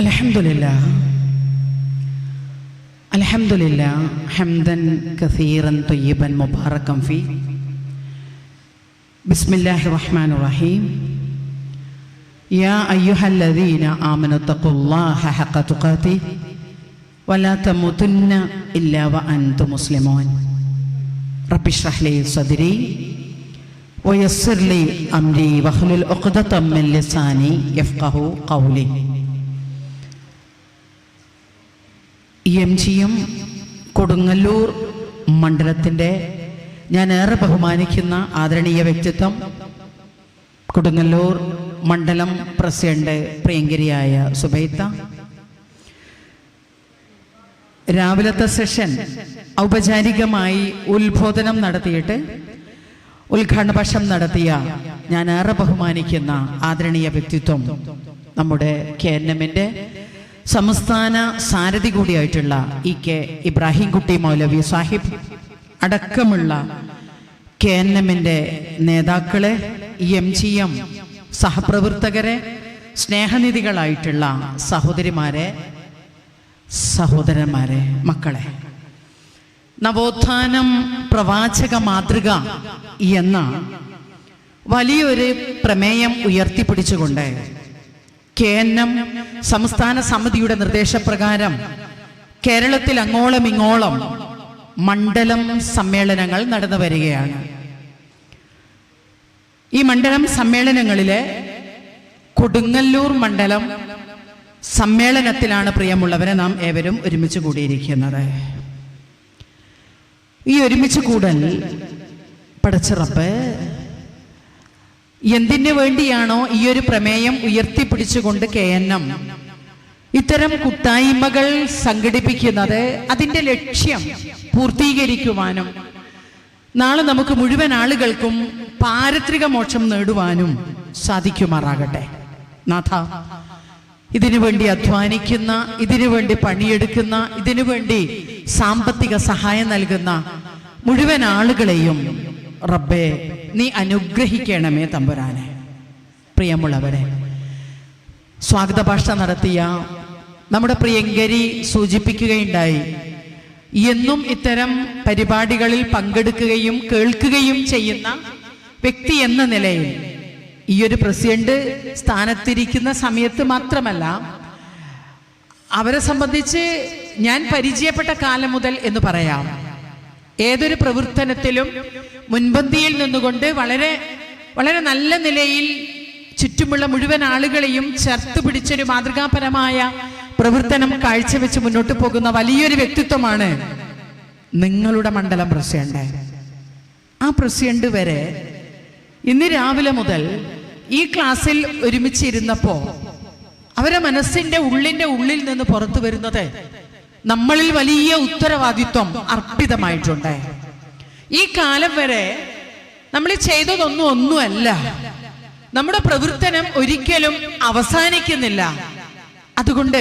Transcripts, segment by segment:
അൽഹംദുലില്ലാ ഹംദൻ കസീറൻ ത്വയ്യിബൻ മുബാറകൻ ഫീ. ബിസ്മില്ലാഹിർ റഹ്മാനിർ റഹീം. യാ അയ്യുഹല്ലദീന ആമനു തഖുല്ലാഹ ഹഖ തുഖാതിഹി വലാ തമൂതുന്ന ഇല്ലാ വഅൻതും മുസ്ലിമൂൻ. റബ്ബി ഇശ്റഹ് ലി സദ്രി വയസ്സിർ ലി അംരി വഹ്ലുൽ ഉഖ്ദതം മിൻ ലിസാനി യഫ്ഖഹു ഖൗലി. MGM കൊടുങ്ങല്ലൂർ മണ്ഡലത്തിൻ്റെ ഞാൻ ഏറെ ബഹുമാനിക്കുന്ന ആദരണീയ വ്യക്തിത്വം, കൊടുങ്ങല്ലൂർ മണ്ഡലം പ്രസിഡന്റ് പ്രിയങ്കരിയായ സുബൈത്ത, രാവിലത്തെ സെഷൻ ഔപചാരികമായി ഉത്ബോധനം നടത്തിയിട്ട് ഉദ്ഘാടന ഭാഷണം നടത്തിയ ഞാൻ ഏറെ ബഹുമാനിക്കുന്ന ആദരണീയ വ്യക്തിത്വം, നമ്മുടെ KNM-ന്റെ സംസ്ഥാന സാരഥി കൂടിയായിട്ടുള്ള EK ഇബ്രാഹിം കുട്ടി മൗലവി സാഹിബ് അടക്കമുള്ള KNM-ന്റെ നേതാക്കളെ, MGM സഹപ്രവർത്തകരെ, സ്നേഹനിധികളായിട്ടുള്ള സഹോദരിമാരെ, സഹോദരന്മാരെ, മക്കളെ, നവോത്ഥാനം പ്രവാചക മാതൃക എന്ന വലിയൊരു പ്രമേയം ഉയർത്തിപ്പിടിച്ചുകൊണ്ട് KNM സംസ്ഥാന സമിതിയുടെ നിർദ്ദേശപ്രകാരം കേരളത്തിൽ അങ്ങോളം ഇങ്ങോളം മണ്ഡലം സമ്മേളനങ്ങൾ നടന്നു വരികയാണ്. ഈ മണ്ഡലം സമ്മേളനങ്ങളിലെ കൊടുങ്ങല്ലൂർ മണ്ഡലം സമ്മേളനത്തിലാണ് പ്രിയമുള്ളവരെ നാം ഏവരും ഒരുമിച്ച് കൂടിയിരിക്കുന്നത്. ഈ ഒരുമിച്ച് കൂടൽ പടച്ച റബ്ബേ എന്തിനു വേണ്ടിയാണോ ഈ ഒരു പ്രമേയം ഉയർത്തിപ്പിടിച്ചുകൊണ്ട് KNM ഇത്തരം കൂട്ടായ്മകൾ സംഘടിപ്പിക്കുന്നത്, അതിൻ്റെ ലക്ഷ്യം പൂർത്തീകരിക്കുവാനും നാളെ നമുക്ക് മുഴുവൻ ആളുകൾക്കും പാരത്രിക മോക്ഷം നേടുവാനും സാധിക്കുമാറാകട്ടെ. നാഥ, ഇതിനു വേണ്ടി അധ്വാനിക്കുന്ന, ഇതിനു വേണ്ടി പണിയെടുക്കുന്ന, ഇതിനു വേണ്ടി സാമ്പത്തിക സഹായം നൽകുന്ന മുഴുവൻ ആളുകളെയും റബ്ബേ നീ അനുഗ്രഹിക്കണമേ തമ്പുരാനെ. പ്രിയമുള്ളവരെ, സ്വാഗത ഭാഷ നടത്തിയ നമ്മുടെ പ്രിയങ്കരി സൂചിപ്പിക്കുകയുണ്ടായി, എന്നും ഇത്തരം പരിപാടികളിൽ പങ്കെടുക്കുകയും കേൾക്കുകയും ചെയ്യുന്ന വ്യക്തി എന്ന നിലയിൽ ഈ ഒരു പ്രസിഡന്റ് സ്ഥാനത്തിരിക്കുന്ന സമയത്ത് മാത്രമല്ല, അവരെ സംബന്ധിച്ച് ഞാൻ പരിചയപ്പെട്ട കാലം മുതൽ എന്ന് പറയാം, ഏതൊരു പ്രവർത്തനത്തിലും മുൻപന്തിയിൽ നിന്നുകൊണ്ട് വളരെ വളരെ നല്ല നിലയിൽ ചുറ്റുമുള്ള മുഴുവൻ ആളുകളെയും ചേർത്ത് പിടിച്ചൊരു മാതൃകാപരമായ പ്രവർത്തനം കാഴ്ചവെച്ച് മുന്നോട്ട് പോകുന്ന വലിയൊരു വ്യക്തിത്വമാണ് നിങ്ങളുടെ മണ്ഡലം പ്രസിഡന്റ്. ആ പ്രസിഡന്റ് വരെ ഇന്ന് രാവിലെ മുതൽ ഈ ക്ലാസ്സിൽ ഒരുമിച്ചിരുന്നപ്പോ അവരെ മനസ്സിന്റെ ഉള്ളിൽ നിന്ന് പുറത്തു വരുന്നത്, നമ്മളിൽ വലിയ ഉത്തരവാദിത്വം അർപ്പിതമായിട്ടുണ്ട്. ഈ കാലം വരെ നമ്മൾ ചെയ്തതൊന്നുമല്ല, നമ്മുടെ പ്രവർത്തനം ഒരിക്കലും അവസാനിക്കുന്നില്ല. അതുകൊണ്ട്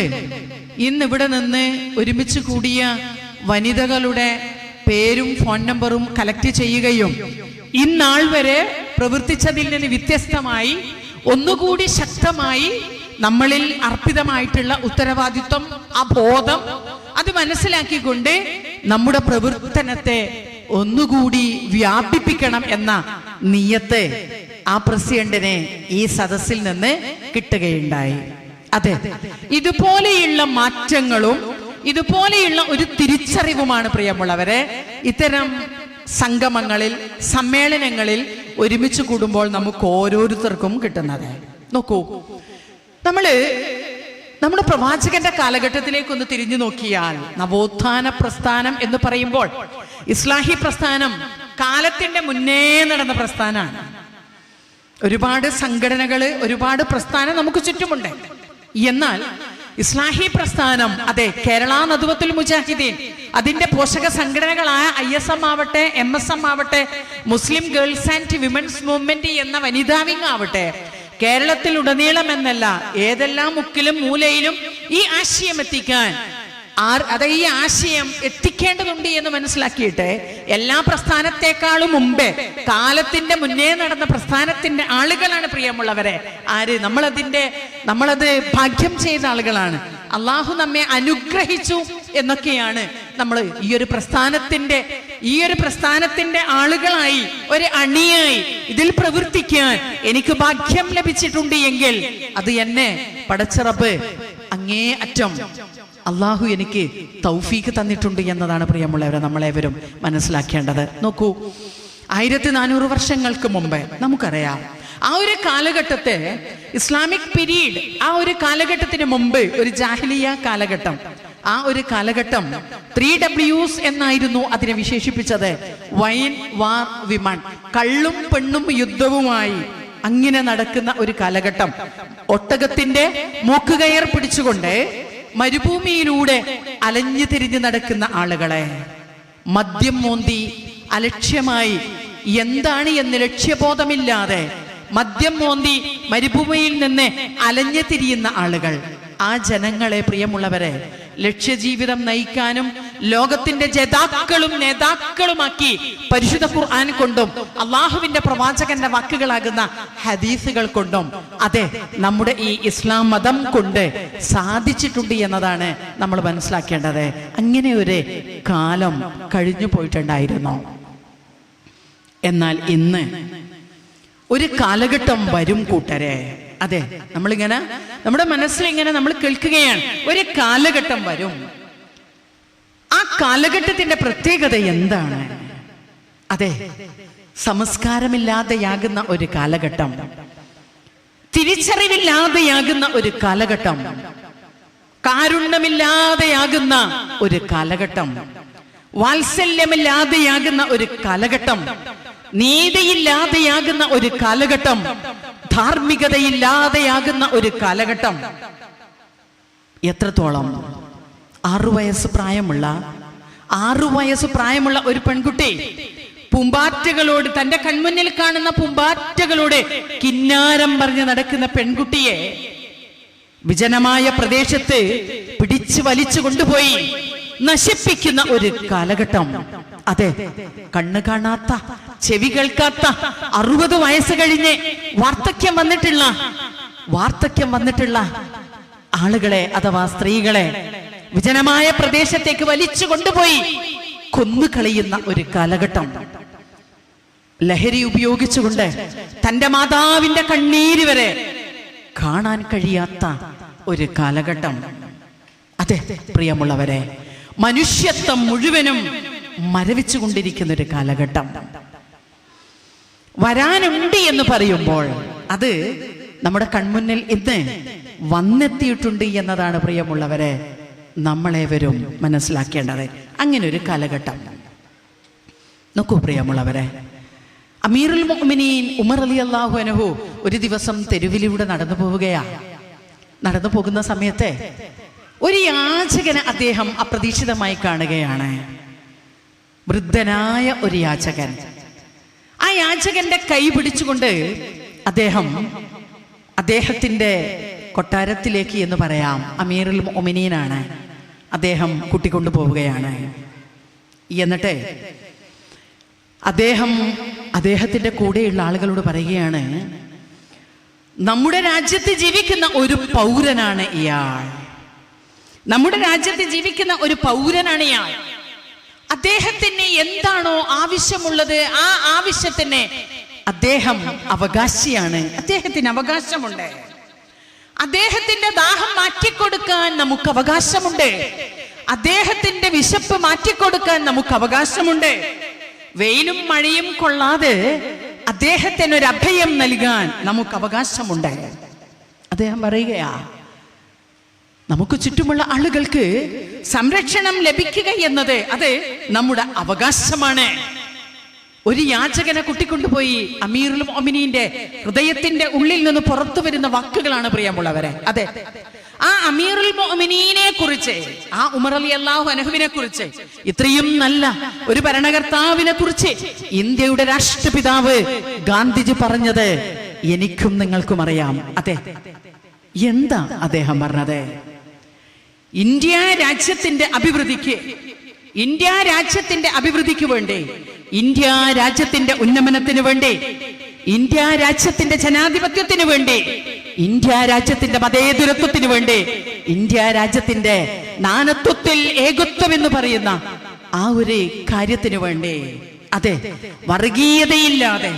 ഇന്നിവിടെ നിന്ന് ഒരുമിച്ച് കൂടിയ വനിതകളുടെ പേരും ഫോൺ നമ്പറും കളക്ട് ചെയ്യുകയും ഇന്നാൾ വരെ പ്രവർത്തിച്ചതിൽ നിന്ന് വ്യത്യസ്തമായി ഒന്നുകൂടി ശക്തമായി നമ്മളിൽ അർപ്പിതമായിട്ടുള്ള ഉത്തരവാദിത്വം, ആ ബോധം അത് മനസ്സിലാക്കിക്കൊണ്ട് നമ്മുടെ പ്രവർത്തനത്തെ ഒന്നുകൂടി വ്യാപിപ്പിക്കണം എന്ന നിയത്ത് ആ പ്രസിഡന്റിനെ ഈ സദസ്സിൽ നിന്ന് കിട്ടുകയുണ്ടായി. അതെ, ഇതുപോലെയുള്ള മാറ്റങ്ങളും ഇതുപോലെയുള്ള ഒരു തിരിച്ചറിവുമാണ് പ്രിയമുള്ളവരെ ഇത്തരം സംഗമങ്ങളിൽ, സമ്മേളനങ്ങളിൽ ഒരുമിച്ച് കൂടുമ്പോൾ നമുക്ക് ഓരോരുത്തർക്കും കിട്ടുന്നത്. നോക്കൂ, നമ്മുടെ പ്രവാചകന്റെ കാലഘട്ടത്തിലേക്ക് ഒന്ന് തിരിഞ്ഞു നോക്കിയാൽ, നവോത്ഥാന പ്രസ്ഥാനം എന്ന് പറയുമ്പോൾ ഇസ്ലാഹി പ്രസ്ഥാനം കാലത്തിന്റെ മുന്നേ നടന്ന പ്രസ്ഥാനമാണ്. ഒരുപാട് സംഘടനകള്, ഒരുപാട് പ്രസ്ഥാനം നമുക്ക് ചുറ്റുമുണ്ട്. എന്നാൽ ഇസ്ലാഹി പ്രസ്ഥാനം, അതെ, കേരള നദ്വത്തുൽ മുജാഹിദീൻ, അതിന്റെ പോഷക സംഘടനകളായ ISM ആവട്ടെ, MSM ആവട്ടെ, മുസ്ലിം ഗേൾസ് ആൻഡ് വിമൻസ് മൂവ്മെന്റ് എന്ന വനിതാ വിങ് ആവട്ടെ, കേരളത്തിൽ ഉടനീളം എന്നല്ല, ഏതെല്ലാം മുക്കിലും മൂലയിലും ഈ ആശയം എത്തിക്കാൻ ഈ ആശയം എത്തിക്കേണ്ടതുണ്ട് എന്ന് മനസ്സിലാക്കിയിട്ട് എല്ലാ പ്രസ്ഥാനത്തെക്കാളും മുമ്പേ കാലത്തിന്റെ മുന്നേ നടന്ന പ്രസ്ഥാനത്തിന്റെ ആളുകളാണ് പ്രിയമുള്ളവരെ. ആര്? നമ്മളത് ഭാഗ്യം ചെയ്ത ആളുകളാണ്. അള്ളാഹു നമ്മെ അനുഗ്രഹിച്ചു എന്നൊക്കെയാണ് നമ്മൾ ഈ ഒരു പ്രസ്ഥാനത്തിന്റെ ആളുകളായി, ഒരു അണിയായി ഇതിൽ പ്രവർത്തിക്കാൻ എനിക്ക് ഭാഗ്യം ലഭിച്ചിട്ടുണ്ട് എങ്കിൽ അത് എന്നെ പടച്ച റബ്ബ് അങ്ങേ അറ്റം അള്ളാഹു എനിക്ക് തൗഫീക്ക് തന്നിട്ടുണ്ട് എന്നതാണ് പ്രിയമുള്ളവരെ നമ്മളേവരും മനസ്സിലാക്കേണ്ടത്. നോക്കൂ, 1400 വർഷങ്ങൾക്ക് മുമ്പ് നമുക്കറിയാം, ആ ഒരു കാലഘട്ടത്തെ ഇസ്ലാമിക് പീരീഡ്, ആ ഒരു കാലഘട്ടത്തിന് മുമ്പ് ഒരു ജാഹിലിയ കാലഘട്ടം, ആ ഒരു കാലഘട്ടം 3Ws എന്നായിരുന്നു അതിനെ വിശേഷിപ്പിച്ചത്. വൈൻ, വാർ, വിമൺ, കള്ളും പെണ്ണും യുദ്ധവുമായി അങ്ങനെ നടക്കുന്ന ഒരു കാലഘട്ടം. ഒട്ടകത്തിന്റെ മൂക്കുകയർ പിടിച്ചുകൊണ്ട് മരുഭൂമിയിലൂടെ അലഞ്ഞു തിരിഞ്ഞു നടക്കുന്ന ആളുകളെ, മദ്യം മോന്തി അലക്ഷ്യമായി എന്താണ് എന്ന് ലക്ഷ്യബോധമില്ലാതെ മദ്യം മോന്തി മരുഭൂമിയിൽ നിന്ന് അലഞ്ഞു തിരിയുന്ന ആളുകൾ, ആ ജനങ്ങളെ പ്രിയമുള്ളവരെ ലക്ഷ്യജീവിതം നയിക്കാനും ലോകത്തിന്റെ ജേതാക്കളും നേതാക്കളുമാക്കി പരിശുദ്ധ ഖുർആൻ കൊണ്ടും അള്ളാഹുവിന്റെ പ്രവാചകന്റെ വാക്കുകളാകുന്ന ഹദീസുകൾ കൊണ്ടും അതെ നമ്മുടെ ഈ ഇസ്ലാം മതം കൊണ്ട് സാധിച്ചിട്ടുണ്ട് എന്നതാണ് നമ്മൾ മനസ്സിലാക്കേണ്ടത്. അങ്ങനെ ഒരു കാലം കഴിഞ്ഞു പോയിട്ടുണ്ടായിരുന്നു. എന്നാൽ ഇന്ന് ഒരു കാലഘട്ടം വരും കൂട്ടരെ. അതെ, നമ്മളിങ്ങനെ നമ്മുടെ മനസ്സിലിങ്ങനെ നമ്മൾ കേൾക്കുകയാണ്, ഒരു കാലഘട്ടം വരും. ആ കാലഘട്ടത്തിന്റെ പ്രത്യേകത എന്താണ്? അതെ, സംസ്കാരമില്ലാതെയാകുന്ന ഒരു കാലഘട്ടം, തിരിച്ചറിവില്ലാതെയാകുന്ന ഒരു കാലഘട്ടം, കാരുണ്യമില്ലാതെയാകുന്ന ഒരു കാലഘട്ടം, വാത്സല്യമില്ലാതെയാകുന്ന ഒരു കാലഘട്ടം, നീതിയില്ലാതെയാകുന്ന ഒരു കാലഘട്ടം, ധാർമ്മികതയില്ലാതെയാകുന്ന ഒരു കാലഘട്ടം. എത്രത്തോളം? 6 വയസ്സ് പ്രായമുള്ള ഒരു പെൺകുട്ടി പൂമ്പാറ്റകളോട്, തന്റെ കൺമുന്നിൽ കാണുന്ന പൂമ്പാറ്റകളോട് കിന്നാരം പറഞ്ഞ് നടക്കുന്ന പെൺകുട്ടിയെ വിജനമായ പ്രദേശത്ത് പിടിച്ചു വലിച്ചു കൊണ്ടുപോയി നശിപ്പിക്കുന്ന ഒരു കാലഘട്ടം. അതെ, കണ്ണ് കാണാത്ത, ചെവി കേൾക്കാത്ത, 60 വയസ്സ് കഴിഞ്ഞ് വാർദ്ധക്യം വന്നിട്ടുള്ള ആളുകളെ അഥവാ സ്ത്രീകളെ വിജനമായ പ്രദേശത്തേക്ക് വലിച്ചു കൊണ്ടുപോയി കൊന്നുകളയുന്ന ഒരു കാലഘട്ടം. ലഹരി ഉപയോഗിച്ചുകൊണ്ട് തന്റെ മാതാവിന്റെ കണ്ണീര് വരെ കാണാൻ കഴിയാത്ത ഒരു കാലഘട്ടം. അതെ പ്രിയമുള്ളവരെ, മനുഷ്യത്വം മുഴുവനും മരവിച്ചുകൊണ്ടിരിക്കുന്ന ഒരു കാലഘട്ടം വരാനുണ്ട് എന്ന് പറയുമ്പോൾ അത് നമ്മുടെ കൺമുന്നിൽ ഇന്ന് വന്നെത്തിയിട്ടുണ്ട് എന്നതാണ് പ്രിയമുള്ളവരെ നമ്മളേവരും മനസ്സിലാക്കേണ്ടത്. അങ്ങനെ ഒരു കാലഘട്ടം. നോക്കൂ പ്രിയമുള്ളവരെ, അമീറുൽ മുഅ്മിനീൻ ഉമർ റളിയല്ലാഹു അൻഹു ഒരു ദിവസം തെരുവിലൂടെ നടന്നു പോകുന്ന സമയത്ത് ഒരു യാചകനെ അദ്ദേഹം അപ്രതീക്ഷിതമായി കാണുകയാണ്. വൃദ്ധനായ ഒരു യാചകൻ. ആ യാചകന്റെ കൈ പിടിച്ചുകൊണ്ട് അദ്ദേഹത്തിന്റെ കൊട്ടാരത്തിലേക്ക് എന്ന് പറയാം, അമീറുൽ മുഅ്മിനീനാണ്, അദ്ദേഹം കൂട്ടിക്കൊണ്ടു പോവുകയാണ്. എന്നിട്ട് അദ്ദേഹത്തിന്റെ കൂടെയുള്ള ആളുകളോട് പറയുകയാണ്, നമ്മുടെ രാജ്യത്ത് ജീവിക്കുന്ന ഒരു പൗരനാണ് ഇയാൾ, അദ്ദേഹത്തിന് എന്താണോ ആവശ്യമുള്ളത് ആ ആവശ്യത്തിന് അദ്ദേഹം അവകാശിയാണ്, അദ്ദേഹത്തിന് അവകാശമുണ്ട്. അദ്ദേഹത്തിന്റെ ദാഹം മാറ്റിക്കൊടുക്കാൻ നമുക്ക് അവകാശമുണ്ട്, അദ്ദേഹത്തിന്റെ വിശപ്പ് മാറ്റിക്കൊടുക്കാൻ നമുക്ക് അവകാശമുണ്ട്. വെയിലും മഴയും കൊള്ളാതെ അദ്ദേഹത്തിന് ഒരു അഭയം നൽകാൻ നമുക്ക് അവകാശമുണ്ട്. അദ്ദേഹം പറയുകയാ, നമുക്ക് ചുറ്റുമുള്ള ആളുകൾക്ക് സംരക്ഷണം ലഭിക്കുക എന്നത് അത് നമ്മുടെ അവകാശമാണ്. ഒരു യാചകനെ കൂട്ടിക്കൊണ്ടുപോയി അമീറുൽ മുഅ്മിനീന്റെ ഹൃദയത്തിന്റെ ഉള്ളിൽ നിന്ന് പുറത്തു വരുന്ന വാക്കുകളാണ് പ്രിയമുള്ളവരെ. അതെ, ആ അമീറുൽ മുഅ്മിനീനെ കുറിച്ച്, ആ ഉമർ റളിയല്ലാഹു അൻഹുവിനെ കുറിച്ച്, ഇത്രയും നല്ല ഒരു ഭരണകർത്താവിനെ കുറിച്ച് ഇന്ത്യയുടെ രാഷ്ട്രപിതാവ് ഗാന്ധിജി പറഞ്ഞത് എനിക്കും നിങ്ങൾക്കും അറിയാം. അതെ, എന്താ അദ്ദേഹം പറഞ്ഞത്? ഇന്ത്യ രാജ്യത്തിന്റെ അഭിവൃദ്ധിക്ക് വേണ്ടി, ഇന്ത്യ രാജ്യത്തിന്റെ ഉന്നമനത്തിന് വേണ്ടി, ഇന്ത്യ രാജ്യത്തിന്റെ ജനാധിപത്യത്തിന് വേണ്ടി, ഇന്ത്യ രാജ്യത്തിന്റെ മതേതരത്വത്തിന് വേണ്ടി, ഇന്ത്യ രാജ്യത്തിന്റെ നാനത്വത്തിൽ ഏകത്വം എന്ന് പറയുന്ന ആ ഒരു കാര്യത്തിന് വേണ്ടി, അതെ, വർഗീയതയില്ലാതെ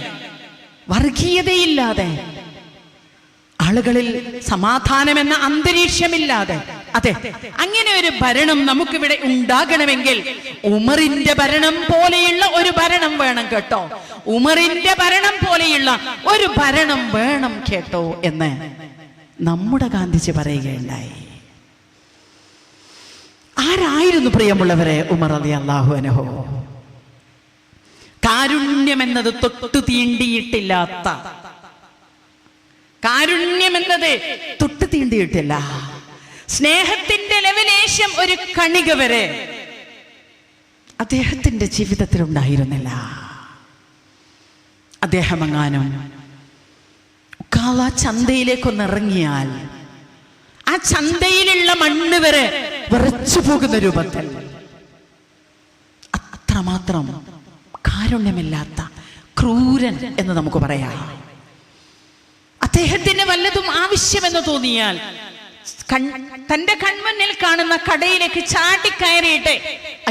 ആളുകളിൽ സമാധാനമെന്ന അന്തരീക്ഷമില്ലാതെ, അതെ, അങ്ങനെ ഒരു ഭരണം നമുക്കിവിടെ ഉണ്ടാകണമെങ്കിൽ ഉമറിന്റെ ഭരണം പോലെയുള്ള ഒരു ഭരണം വേണം കേട്ടോ. ഉമറിന്റെ ഭരണം പോലെയുള്ള ഒരു ഭരണം വേണം കേട്ടോ എന്ന് നമ്മുടെ ഗാന്ധിജി പറയുകയുണ്ടായി. ആരായിരുന്നു പ്രിയമുള്ളവരെ ഉമർ റളിയല്ലാഹു അൻഹു? കാരുണ്യം എന്നത് തൊട്ടു തീണ്ടിയിട്ടില്ലാത്ത, കാരുണ്യമെന്നത് തൊട്ടു തീണ്ടിയിട്ടില്ല. സ്നേഹത്തിന്റെ ലെവലേശം ഒരു കണിക വരെ അദ്ദേഹത്തിന്റെ ജീവിതത്തിൽ ഉണ്ടായിരുന്നില്ല. അദ്ദേഹം എങ്ങാനും ചന്തയിലേക്കൊന്ന് ഇറങ്ങിയാൽ ആ ചന്തയിലുള്ള മണ്ണ് വരെ വിറച്ചു പോകുന്ന രൂപത്തിൽ, അത്രമാത്രം കാരുണ്യമില്ലാത്ത ക്രൂരൻ എന്ന് നമുക്ക് പറയാം. അദ്ദേഹത്തിന് വല്ലതും ആവശ്യമെന്ന് തോന്നിയാൽ തന്റെ കൺമുന്നിൽ കാണുന്ന കടയിലേക്ക് ചാടിക്കയറിയിട്ട്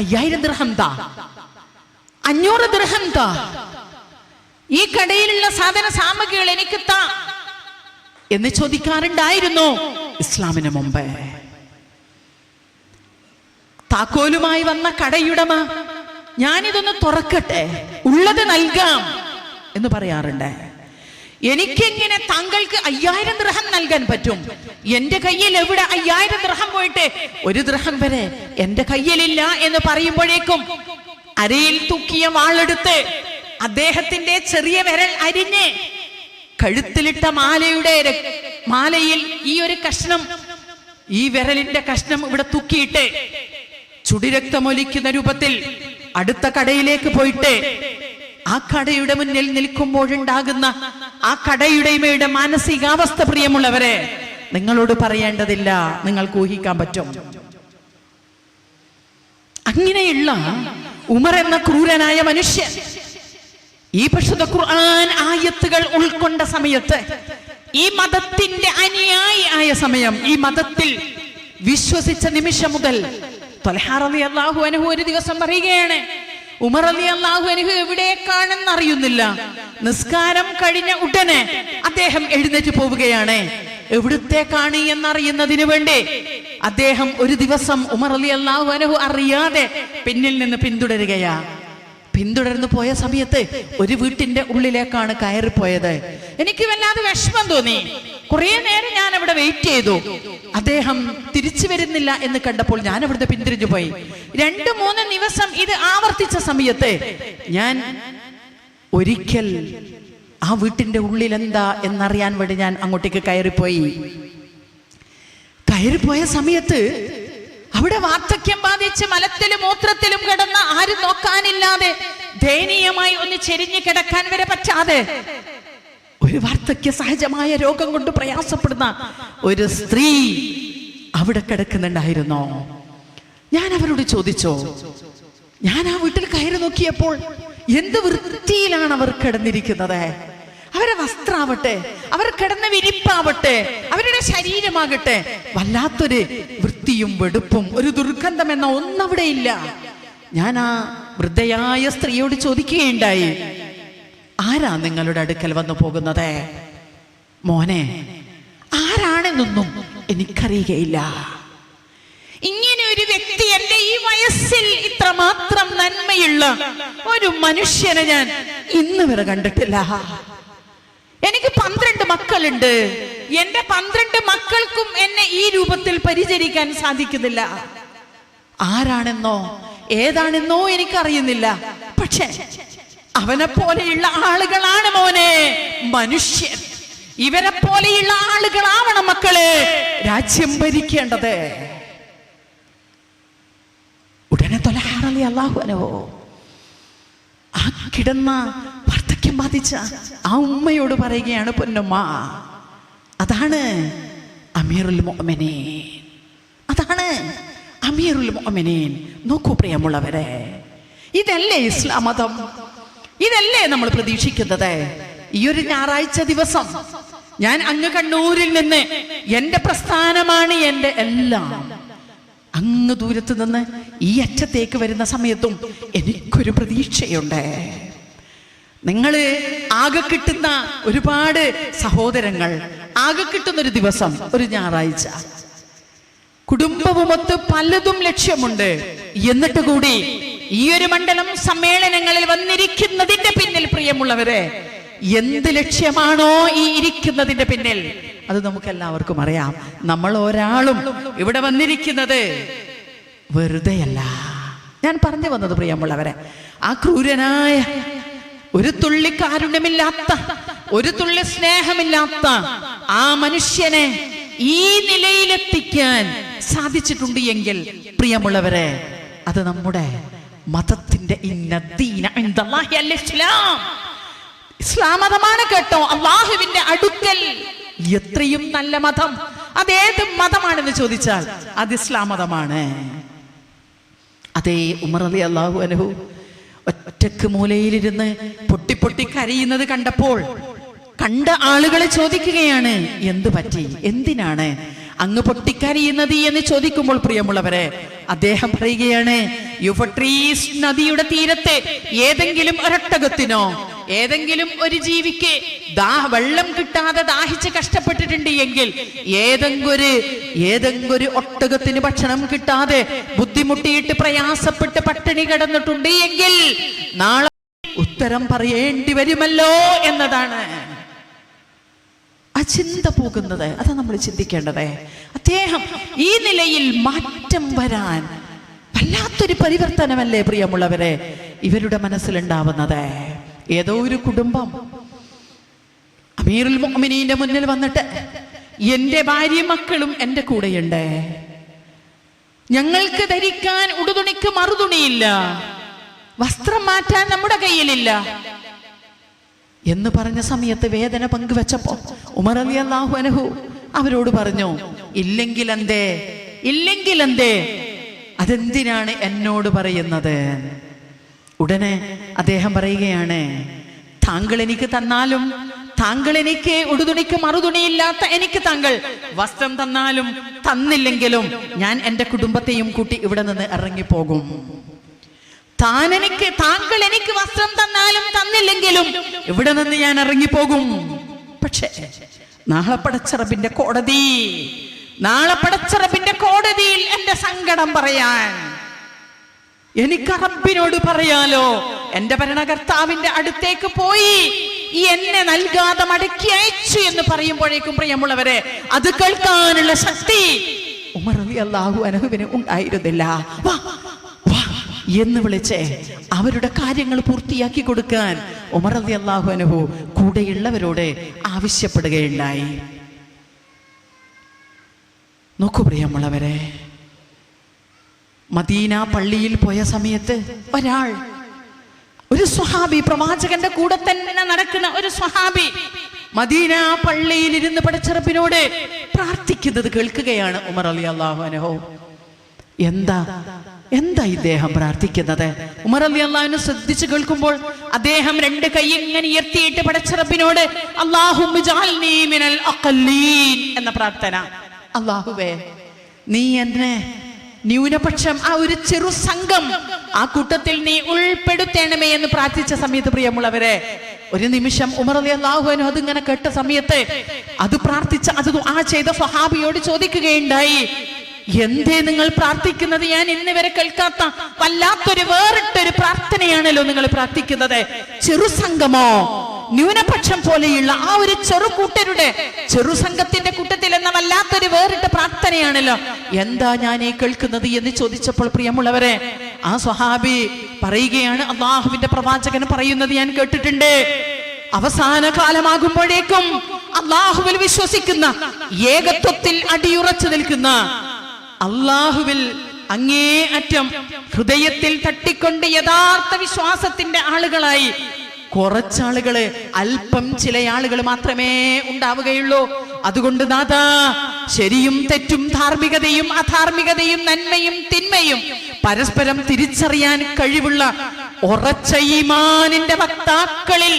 5000 ദിർഹം താ, 500 ദിർഹം താ, ഈ കടയിലുള്ള സാധന സാമഗ്രികൾ എനിക്ക് താ എന്ന് ചോദിക്കാറുണ്ടായിരുന്നു ഇസ്ലാമിന് മുമ്പ്. താക്കോലുമായി വന്ന കടയുടമ ഞാനിതൊന്ന് തുറക്കട്ടെ, ഉള്ളത് നൽകാം എന്ന് പറയാറുണ്ട്. എനിക്കെങ്ങനെ താങ്കൾക്ക് 5000 ദിർഹം നൽകാൻ പറ്റും? എന്റെ കയ്യിൽ എവിടെ 5000 ദിർഹം പോയിട്ട് 1 ദിർഹം വരെ എന്റെ കയ്യിലില്ല എന്ന് പറയുമ്പോഴേക്കും അരയിൽ തൂക്കിയ വാളെടുത്ത് അദ്ദേഹത്തിന്റെ ചെറിയ വിരൽ അരിഞ്ഞ് കഴുത്തിലിട്ട മാലയിൽ ഈ ഒരു കഷ്ണം, ഈ വിരലിന്റെ കഷ്ണം ഇവിടെ തൂക്കിയിട്ട് ചുടിരക്തമൊലിക്കുന്ന രൂപത്തിൽ അടുത്ത കടയിലേക്ക് പോയിട്ട് ആ കടയുടെ മുന്നിൽ നിൽക്കുമ്പോഴുണ്ടാകുന്ന ആ കടയുടമയുടെ മാനസികാവസ്ഥ പ്രിയമുള്ളവരെ നിങ്ങളോട് പറയേണ്ടതില്ല, നിങ്ങൾക്ക് ഊഹിക്കാൻ പറ്റും. അങ്ങനെയുള്ള ഉമർ എന്ന ക്രൂരനായ മനുഷ്യൻ ഈ പരിശുദ്ധ ഖുർആൻ ആയത്തുകൾ ഉൾക്കൊണ്ട സമയത്ത്, ഈ മതത്തിന്റെ അനുയായി ആയ സമയം, ഈ മതത്തിൽ വിശ്വസിച്ച നിമിഷം മുതൽ ത്വൽഹാ റളിയല്ലാഹു അൻഹു ഒരു ദിവസം പറയുകയാണ്, ഉമർ റളിയല്ലാഹു അൻഹു എവിടേക്കാണെന്ന് അറിയുന്നില്ല. നിസ്കാരം കഴിഞ്ഞ ഉടനെ അദ്ദേഹം എഴുന്നേറ്റ് പോവുകയാണ്. എവിടത്തേക്കാണ് എന്നറിയുന്നതിന് വേണ്ടി അദ്ദേഹം ഒരു ദിവസം ഉമർ റളിയല്ലാഹു അൻഹു അറിയാതെ പിന്നിൽ നിന്ന് പിന്തുടർന്നു പോയ സമയത്ത് ഒരു വീട്ടിന്റെ ഉള്ളിലേക്കാണ് കയറിപ്പോയത്. എനിക്ക് വല്ലാതെ വിഷമം തോന്നി. കുറെ നേരം ഞാൻ അവിടെ വെയിറ്റ് ചെയ്തു. അദ്ദേഹം തിരിച്ചു വരുന്നില്ല എന്ന് കണ്ടപ്പോൾ ഞാൻ അവിടുത്തെ പിന്തിരിഞ്ഞു പോയി. 2-3 ദിവസം ഇത് ആവർത്തിച്ച സമയത്ത് ഞാൻ ഒരിക്കൽ ആ വീട്ടിന്റെ ഉള്ളിൽ എന്താ എന്നറിയാൻ വേണ്ടി ഞാൻ അങ്ങോട്ടേക്ക് കയറിപ്പോയ സമയത്ത് അവിടെ വാർദ്ധക്യം ബാധിച്ച് മലത്തിലും മൂത്രത്തിലും കിടന്ന, ആരും നോക്കാനില്ലാതെ ദയനീയമായി ഒന്ന് ചെരിഞ്ഞു കിടക്കാൻ വരെ പറ്റാതെ ഒരു വാർദ്ധക്യ സഹജമായ രോഗം കൊണ്ട് പ്രയാസപ്പെടുന്ന ഒരു സ്ത്രീ അവിടെ കിടക്കുന്നുണ്ടായിരുന്നു. ഞാൻ അവരോട് ചോദിച്ചോ, ഞാൻ ആ വീട്ടിൽ കയറി നോക്കിയപ്പോൾ എന്ത് വൃത്തിയിലാണ് അവർ കിടന്നിരിക്കുന്നത്. അവരുടെ വസ്ത്രാവട്ടെ, അവർ കിടന്ന വിരിപ്പാവട്ടെ, അവരുടെ ശരീരമാകട്ടെ, വല്ലാത്തൊരു വൃത്തിയും വെടുപ്പും ഒരു ദുർഗന്ധം എന്ന ഒന്നവിടെ ഇല്ല. ഞാൻ ആ വൃദ്ധയായ സ്ത്രീയോട് ചോദിക്കുകയുണ്ടായി, ആരാ നിങ്ങളുടെ അടുക്കൽ വന്നു പോകുന്നത്? മോനെ, ആരാണെന്നൊന്നും എനിക്കറിയുകയില്ല. ഇങ്ങനെ ഒരു വ്യക്തി, എന്റെ ഈ വയസ്സിൽ ഇത്രമാത്രം നന്മയുള്ള ഒരു മനുഷ്യനെ ഞാൻ ഇന്ന് വരെ കണ്ടിട്ടില്ല. എനിക്ക് 12 മക്കളുണ്ട്. എന്റെ 12 മക്കൾക്കും എന്നെ ഈ രൂപത്തിൽ പരിചരിക്കാൻ സാധിക്കുന്നില്ല. ആരാണെന്നോ ഏതാണെന്നോ എനിക്കറിയുന്നില്ല. പക്ഷേ അവനെ പോലെയുള്ള ആളുകളാണ് മോനെ മനുഷ്യൻ. ഇവരെ പോലെയുള്ള ആളുകളാവണം മക്കളെ രാജ്യം ഭരിക്കേണ്ടത്. ഉടനെ ത്വൽഹാ റളിയല്ലാഹു അൻഹു ആ കിടന്ന വാർദ്ധക്യം ബാധിച്ച ആ ഉമ്മയോട് പറയുകയാണ്, പൊന്നുമ്മ, അതാണ് അമീറുൽ മുഅ്മിനീൻ, അതാണ് അമീറുൽ മുഅ്മിനീൻ. നോക്കൂ പ്രിയമുള്ളവരെ, ഇതല്ലേ ഇസ്ലാം മതം? ഇതല്ലേ നമ്മൾ പ്രതീക്ഷിക്കുന്നത്? ഈ ഒരു ഞായറാഴ്ച ദിവസം ഞാൻ അങ്ങ് കണ്ണൂരിൽ നിന്ന്, എന്റെ പ്രസ്ഥാനമാണ് എന്റെ എല്ലാം, അങ്ങ് ദൂരത്ത് നിന്ന് ഈ അറ്റത്തേക്ക് വരുന്ന സമയത്തും എനിക്കൊരു പ്രതീക്ഷയുണ്ട്. നിങ്ങള് ആകെ കിട്ടുന്ന ഒരുപാട് സഹോദരങ്ങൾ, ആകെ കിട്ടുന്നൊരു ദിവസം, ഒരു ഞായറാഴ്ച, കുടുംബവുമൊത്ത് പലതും ലക്ഷ്യമുണ്ട്. എന്നിട്ട് കൂടി ഈ ഒരു മണ്ഡലം സമ്മേളനങ്ങളിൽ വന്നിരിക്കുന്നതിന്റെ പിന്നിൽ പ്രിയമുള്ളവരെ, എന്ത് ലക്ഷ്യമാണോ ഈ ഇരിക്കുന്നതിന്റെ പിന്നിൽ, അത് നമുക്ക് എല്ലാവർക്കും അറിയാം. നമ്മൾ ഒരാളും ഇവിടെ വന്നിരിക്കുന്നത് വെറുതെയല്ല. ഞാൻ പറഞ്ഞു വന്നത് പ്രിയമുള്ളവരെ, ആ ക്രൂരനായ, ഒരു തുള്ളി കാരുണ്യമില്ലാത്ത, ഒരു തുള്ളി സ്നേഹമില്ലാത്ത ആ മനുഷ്യനെ ഈ നിലയിലെത്തിക്കാൻ സാധിച്ചിട്ടുണ്ട് എങ്കിൽ പ്രിയമുള്ളവരെ, അത് നമ്മുടെ മതത്തിന്റെ ഇസ്ലാം മതമാണ് കേട്ടോ. അള്ളാഹുവിന്റെ അടുക്കൽ എത്രയും നല്ല മതം അതേത് മതമാണെന്ന് ചോദിച്ചാൽ അത് ഇസ്ലാം മതമാണ്. അതേ ഉമർ റളിയല്ലാഹു അൻഹു ഒറ്റക്ക് മൂലയിലിരുന്ന് പൊട്ടി പൊട്ടി കരയുന്നത് കണ്ടപ്പോൾ കണ്ട ആളുകളെ ചോദിക്കുകയാണ്, എന്തു പറ്റി, എന്തിനാണ് അങ്ങ് പൊട്ടിക്കരയുന്നത് എന്ന് ചോദിക്കുമ്പോൾ പ്രിയമുള്ളവരെ, അദ്ദേഹം പറയുകയാണ്, യൂഫ്രട്ടീസ് നദിയുടെ തീരത്ത് ഏതെങ്കിലും ഒരൊട്ടകത്തിനോ ഏതെങ്കിലും ഒരു ജീവിക്ക് വെള്ളം കിട്ടാതെ ദാഹിച്ച് കഷ്ടപ്പെട്ടിട്ടുണ്ട് എങ്കിൽ, ഏതെങ്കിലും ഒട്ടകത്തിന് ഭക്ഷണം കിട്ടാതെ ബുദ്ധിമുട്ടിയിട്ട് പ്രയാസപ്പെട്ട് പട്ടിണി കിടന്നിട്ടുണ്ട് എങ്കിൽ നാളെ ഉത്തരം പറയേണ്ടി വരുമല്ലോ എന്നതാണ് ആ ചിന്ത പോകുന്നത്. അതാ നമ്മൾ ചിന്തിക്കേണ്ടത്. അദ്ദേഹം ഈ നിലയിൽ മാറ്റം വരാൻ വല്ലാത്തൊരു പരിവർത്തനമല്ലേ പ്രിയമുള്ളവരെ ഇവരുടെ മനസ്സിലുണ്ടാവുന്നത്. ഏതോ ഒരു കുടുംബം അമീറുൽ മുഅ്മിനീന്റെ മുന്നിൽ വന്നിട്ട്, എന്റെ ഭാര്യയും മക്കളും എന്റെ കൂടെയുണ്ട്, ഞങ്ങൾക്ക് ധരിക്കാൻ ഉടുതുണിക്ക് മറുതുണിയില്ല, വസ്ത്രം മാറ്റാൻ നമ്മുടെ കയ്യിലില്ല എന്ന് പറഞ്ഞ സമയത്ത് വേദന പങ്കുവെച്ചപ്പോ ഉമർ റളിയല്ലാഹു അൻഹു അവരോട് പറഞ്ഞു, ഇല്ലെങ്കിൽ എന്തേ, അതെന്തിനാണ് എന്നോട് പറയുന്നത്? ഉടനെ അദ്ദേഹം പറയുകയാണ്, താങ്കൾ എനിക്ക് തന്നാലും, താങ്കൾ എനിക്ക് ഉടുതുണിക്ക് മറുതുണിയില്ലാത്ത എനിക്ക് താങ്കൾ വസ്ത്രം തന്നാലും തന്നില്ലെങ്കിലും ഞാൻ എന്റെ കുടുംബത്തെയും കൂട്ടി ഇവിടെ നിന്ന് ഇറങ്ങിപ്പോകും. താങ്കൾ എനിക്ക് വസ്ത്രം തന്നാലും തന്നില്ലെങ്കിലും ഇവിടെ നിന്ന് ഞാൻ ഇറങ്ങിപ്പോകും. പക്ഷേ നാളെ പടച്ചറബിന്റെ കോടതിയിൽ എന്റെ സങ്കടം പറയാൻ എനിക്ക് റബ്ബിനോട് പറയാലോ. എന്റെ ഭരണകർത്താവിന്റെ അടുത്തേക്ക് പോയി എന്നെ നൽകാതെ മടക്കി അയച്ചു എന്ന് പറയുമ്പോഴേക്കും പ്രിയമുള്ളവരെ, അത് കേൾക്കാനുള്ള ശക്തി ഉമർ റളിയല്ലാഹു അൻഹുവിന് ഉണ്ടായിരുന്നില്ല. എന്ന് വിളിച്ച് അവരുടെ കാര്യങ്ങൾ പൂർത്തിയാക്കി കൊടുക്കാൻ ഉമർ റളിയല്ലാഹു അൻഹു കൂടെയുള്ളവരോട് ആവശ്യപ്പെടുകയുണ്ടായി. നോക്കൂ പ്രിയമുള്ളവരെ, മദീന പള്ളിയിൽ പോയ സമയത്ത് ഒരു സ്വഹാബി, പ്രവാചകന്റെ കൂടെ തന്നെ നടക്കുന്ന ഒരു സ്വഹാബി മദീന പള്ളിയിൽ ഇരുന്ന് പടച്ചറബിനോട് പ്രാർത്ഥിക്കുന്നത് കേൾക്കുകയാണ് ഉമർ റളിയല്ലാഹു അൻഹു. എന്താ ഇദ്ദേഹം പ്രാർത്ഥിക്കുന്നത്? ഉമർ റളിയല്ലാഹു അൻഹു ശ്രദ്ധിച്ചു കേൾക്കുമ്പോൾ അദ്ദേഹം രണ്ട് കൈ ഇങ്ങനെ ഉയർത്തിയിട്ട് പടച്ചറബിനോട് അല്ലാഹുമ്മ ജഅൽനി മിനൽ അഖല്ലീൻ എന്ന പ്രാർത്ഥന. അല്ലാഹുവേ, നീ എന്നെ ന്യൂനപക്ഷം, ആ ഒരു ചെറു സംഘം, ആ കൂട്ടത്തിൽ നീ ഉൾപ്പെടുത്തണമേ എന്ന് പ്രാർത്ഥിച്ച സമയത്ത് പ്രിയമുള്ളവരെ, ഒരു നിമിഷം ഉമർ റളിയല്ലാഹു അൻഹു അതിങ്ങനെ കേട്ട സമയത്ത് അത് പ്രാർത്ഥിച്ച, അത് ദുആ ചെയ്ത സ്വഹാബിയോട് ചോദിക്കുകയുണ്ടായി, എന്തേ നിങ്ങൾ പ്രാർത്ഥിക്കുന്നത്? ഞാൻ ഇന്ന് വരെ കേൾക്കാത്ത വല്ലാത്തൊരു വേറിട്ടൊരു പ്രാർത്ഥനയാണല്ലോ നിങ്ങൾ പ്രാർത്ഥിക്കുന്നത്. ചെറുസംഘമോ, ന്യൂനപക്ഷം പോലെയുള്ള ആ ഒരു ചെറുകൂട്ടരുടെ, ചെറുസംഘത്തിന്റെ കൂട്ടത്തിൽ എന്ന വല്ലാത്തൊരു വേറിട്ട പ്രാർത്ഥനയാണല്ലോ, എന്താ ഞാൻ ഈ കേൾക്കുന്നത് എന്ന് ചോദിച്ചപ്പോൾ പ്രിയമുള്ളവരെ, ആ സ്വഹാബി പറയുകയാണ്, അള്ളാഹുവിന്റെ പ്രവാചകൻ പറയുന്നത് ഞാൻ കേട്ടിട്ടുണ്ട്, അവസാന കാലമാകുമ്പോഴേക്കും അള്ളാഹുവിൽ വിശ്വസിക്കുന്ന, ഏകത്വത്തിൽ അടിയുറച്ചു നിൽക്കുന്ന, അള്ളാഹുവിൽ അങ്ങേ അറ്റം ഹൃദയത്തിൽ തട്ടിക്കൊണ്ട് യഥാർത്ഥ വിശ്വാസത്തിന്റെ ആളുകളായി കുറച്ചാളുകള്, അല്പം ചില ആളുകൾ മാത്രമേ ഉണ്ടാവുകയുള്ളൂ. അതുകൊണ്ട് നാഥാ, ശരിയും തെറ്റും, ധാർമ്മികതയും അധാർമികതയും, നന്മയും തിന്മയും പരസ്പരം തിരിച്ചറിയാൻ കഴിവുള്ള ഉറച്ച ഈമാനിന്റെ വക്താക്കളിൽ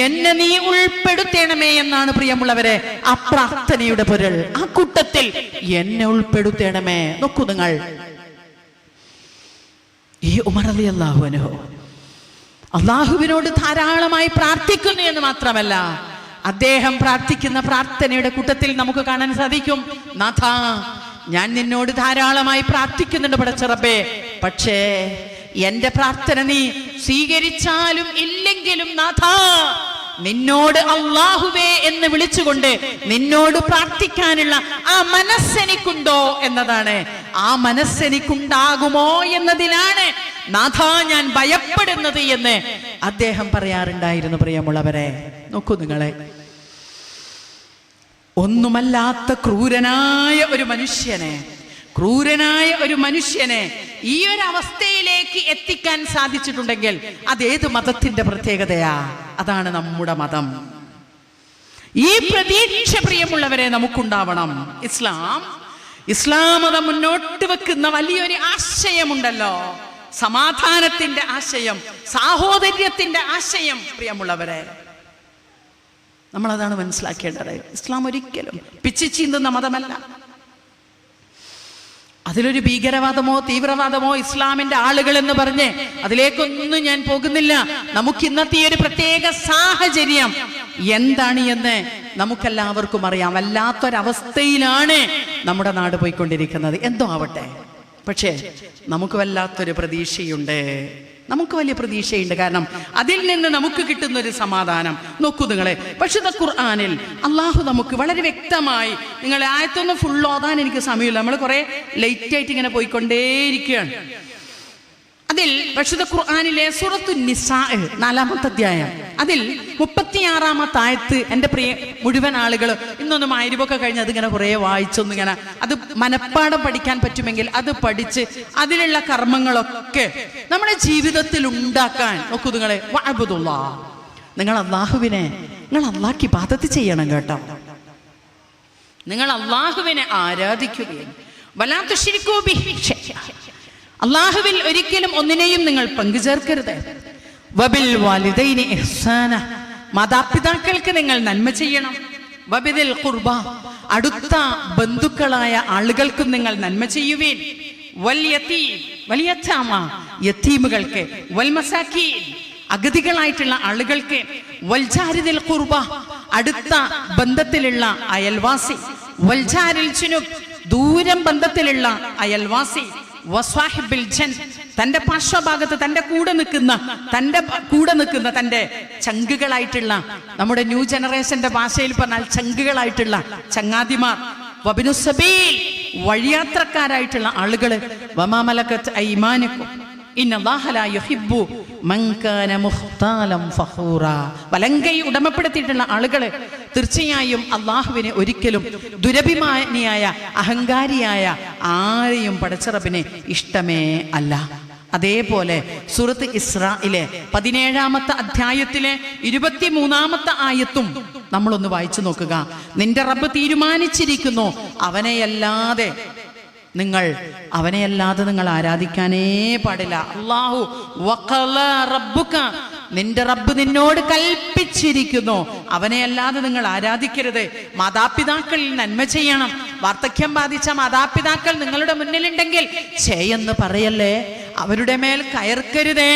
എന്നെ നീ ഉൾപ്പെടുത്തണമേ എന്നാണ് പ്രിയമുള്ളവരെ ആ പ്രാർത്ഥനയുടെ പൊരുൾ. ആ കൂട്ടത്തിൽ എന്നെ ഉൾപ്പെടുത്തണമേ. നോക്കൂ നിങ്ങൾ, ഈ ഉമർ റളിയല്ലാഹു അൻഹു അള്ളാഹുവിനോട് ധാരാളമായി പ്രാർത്ഥിക്കുന്നു എന്ന് മാത്രമല്ല, അദ്ദേഹം പ്രാർത്ഥിക്കുന്ന പ്രാർത്ഥനയുടെ കൂട്ടത്തിൽ നമുക്ക് കാണാൻ സാധിക്കും, നാഥാ, ഞാൻ നിന്നോട് ധാരാളമായി പ്രാർത്ഥിക്കുന്നുണ്ട് പടച്ച റബ്ബേ, പക്ഷേ എന്റെ പ്രാർത്ഥന നീ സ്വീകരിച്ചാലും ഇല്ലെങ്കിലും നാഥാ, നിന്നോട് അല്ലാഹുവേ എന്ന് വിളിച്ചുകൊണ്ട് നിന്നോട് പ്രാർത്ഥിക്കാനുള്ള ആ മനസ്സെനിക്കുണ്ടോ എന്നതാണ്. ആ മനസ്സെനിക്കുണ്ടാകുമോ എന്നതിലാണ് നാഥാ ഞാൻ ഭയപ്പെടുന്നത് എന്ന് അദ്ദേഹം പറയാറുണ്ടായിരുന്നു. പ്രിയമുള്ളവരെ, നോക്കൂ നിങ്ങളെ, ഒന്നുമല്ലാത്ത ക്രൂരനായ ഒരു മനുഷ്യനെ ഈ ഒരു അവസ്ഥയിലേക്ക് എത്തിക്കാൻ സാധിച്ചിട്ടുണ്ടെങ്കിൽ അതേത് മതത്തിന്റെ പ്രത്യേകതയാ? അതാണ് നമ്മുടെ മതം. ഈ പ്രതീക്ഷ പ്രിയമുള്ളവരെ നമുക്കുണ്ടാവണം. ഇസ്ലാം മതം മുന്നോട്ട് വെക്കുന്ന വലിയൊരു ആശയമുണ്ടല്ലോ, സമാധാനത്തിന്റെ ആശയം, സാഹോദര്യത്തിന്റെ ആശയം. പ്രിയമുള്ളവരെ, നമ്മളതാണ് മനസ്സിലാക്കേണ്ടത്. ഇസ്ലാം ഒരിക്കലും പിച്ചി ചീന്തുന്ന മതമല്ല. അതിലൊരു ഭീകരവാദമോ തീവ്രവാദമോ ഇസ്ലാമിന്റെ ആളുകൾ എന്ന് പറഞ്ഞ് അതിലേക്കൊന്നും ഞാൻ പോകുന്നില്ല. നമുക്ക് ഇന്നത്തെ ഈ ഒരു പ്രത്യേക സാഹചര്യം എന്താണ് എന്ന് നമുക്കെല്ലാവർക്കും അറിയാം. വല്ലാത്തൊരവസ്ഥയിലാണ് നമ്മുടെ നാട് പോയിക്കൊണ്ടിരിക്കുന്നത്. എന്തോ ആവട്ടെ, പക്ഷേ നമുക്ക് വല്ലാത്തൊരു പ്രതീക്ഷയുണ്ട്, നമുക്ക് വലിയ പ്രതീക്ഷയുണ്ട്. കാരണം അതിൽ നിന്ന് നമുക്ക് കിട്ടുന്ന ഒരു സമാധാനം. നോക്കൂ നിങ്ങളെ, പരിശുദ്ധ ഖുർആനിൽ അള്ളാഹു നമുക്ക് വളരെ വ്യക്തമായി, നിങ്ങളെ ആയത്തൊന്നും ഫുൾ ഓതാൻ എനിക്ക് സമയമില്ല, നമ്മൾ കുറെ ലേറ്റ് ആയിട്ട് ഇങ്ങനെ പോയിക്കൊണ്ടേയിരിക്കുകയാണ്. അതിൽ പരിശുദ്ധ ഖുർആനിലെ സൂറത്തു നിസാ 4-ാമത്തെ അധ്യായം, അതിൽ 36-ാമത്തെ ആയത്ത് എൻ്റെ പ്രിയ മുഴുവൻ ആളുകൾ ഇന്നൊന്ന് മഗ്‌രിബൊക്കെ കഴിഞ്ഞ് അതിങ്ങനെ കുറേ വായിച്ചൊന്നിങ്ങനെ അത് മനപ്പാഠം പഠിക്കാൻ പറ്റുമെങ്കിൽ അത് പഠിച്ച് അതിലുള്ള കർമ്മങ്ങളൊക്കെ നമ്മുടെ ജീവിതത്തിൽ ഉണ്ടാക്കാൻ നോക്കൂ നിങ്ങളെ. വഅബ്ദുല്ലാഹ്, നിങ്ങൾ അല്ലാഹുവിനെ ഇബാദത്ത് ചെയ്യണം കേട്ടോ. നിങ്ങൾ അല്ലാഹുവിനെ ആരാധിക്കുകയും വലാ തുശ്രികൂ ബിഹി ഷൈഅ, അല്ലാഹുവിൽ ഒരിക്കലും ഒന്നിനെയും നിങ്ങൾ പങ്കുചേർക്കരുത്. വബിൽ വാലിദൈനി ഇഹ്സാന, മാതാപിതാക്കൾക്ക് നിങ്ങൾ നന്മ ചെയ്യണം. വബിദിൽ ഖുർബ, അടുത്ത ബന്ധുക്കളായ ആളുകൾക്കും നിങ്ങൾ നന്മ ചെയ്യുവീൻ. വൽ യതീം, വൽ യതാമ, യതീമുകൾക്ക്. വൽ മസാകീൻ, അഗതികളായിട്ടുള്ള ആളുകൾക്ക്. വൽ ജാരിദിൽ ഖുർബ, അടുത്ത ബന്ധത്തിലുള്ള അയൽവാസി. വൽ ജാരിൽ ജുനുബ്, ദൂരം ബന്ധത്തിലുള്ള അയൽവാസി. വസ്വാഹിബിൽ ജൻ, തന്റെ പാർശ്വഭാഗത്ത് തന്റെ കൂടെ നിൽക്കുന്ന തന്റെ ചങ്കുകളായിട്ടുള്ള, നമ്മുടെ ന്യൂ ജനറേഷന്റെ ഭാഷയിൽ പറഞ്ഞാൽ ചങ്കുകളായിട്ടുള്ള ചങ്ങാതിമാർ. വബിനുസബീൽ, വഴിയാത്രക്കാരായിട്ടുള്ള ആളുകൾ. വമാ മലകത് ഐമാനുക്കും ഇന്നല്ലാഹ ലാ യുഹിബ്ബു മൻ കാന മുഖ്താലൻ ഫഖൂറാ, വലങ്കൈ ഉടമപ്പെടുത്തിയിട്ടുള്ള ആളുകൾ. തീർച്ചയായും അള്ളാഹുവിനെ ഒരിക്കലും ദുരഭിമാനിയായ അഹങ്കാരിയായ ആരെയും പടച്ച റബ്ബിനെ ഇഷ്ടമേ അല്ല. അതേപോലെ സൂറത്ത് ഇസ്രായിലെ 17-ാമത്തെ അധ്യായത്തിലെ 23-ാമത്തെ ആയത്തും നമ്മളൊന്ന് വായിച്ചു നോക്കുക. നിന്റെ റബ്ബ് തീരുമാനിച്ചിരിക്കുന്നു, അവനെയല്ലാതെ നിങ്ങൾ ആരാധിക്കാനേ പാടില്ല. അല്ലാഹു വഖല റബ്ബുക, നിന്റെ റബ്ബ് നിന്നോട് കൽപ്പിച്ചിരിക്കുന്നു, അവനെയല്ലാതെ നിങ്ങൾ ആരാധിക്കരുത്. മാതാപിതാക്കളിൽ നന്മ ചെയ്യണം. വാർദ്ധക്യം ബാധിച്ച മാതാപിതാക്കൾ നിങ്ങളുടെ മുന്നിലുണ്ടെങ്കിൽ ചെയ്യെന്ന് പറയല്ലേ, അവരുടെ മേൽ കയർക്കരുതേ,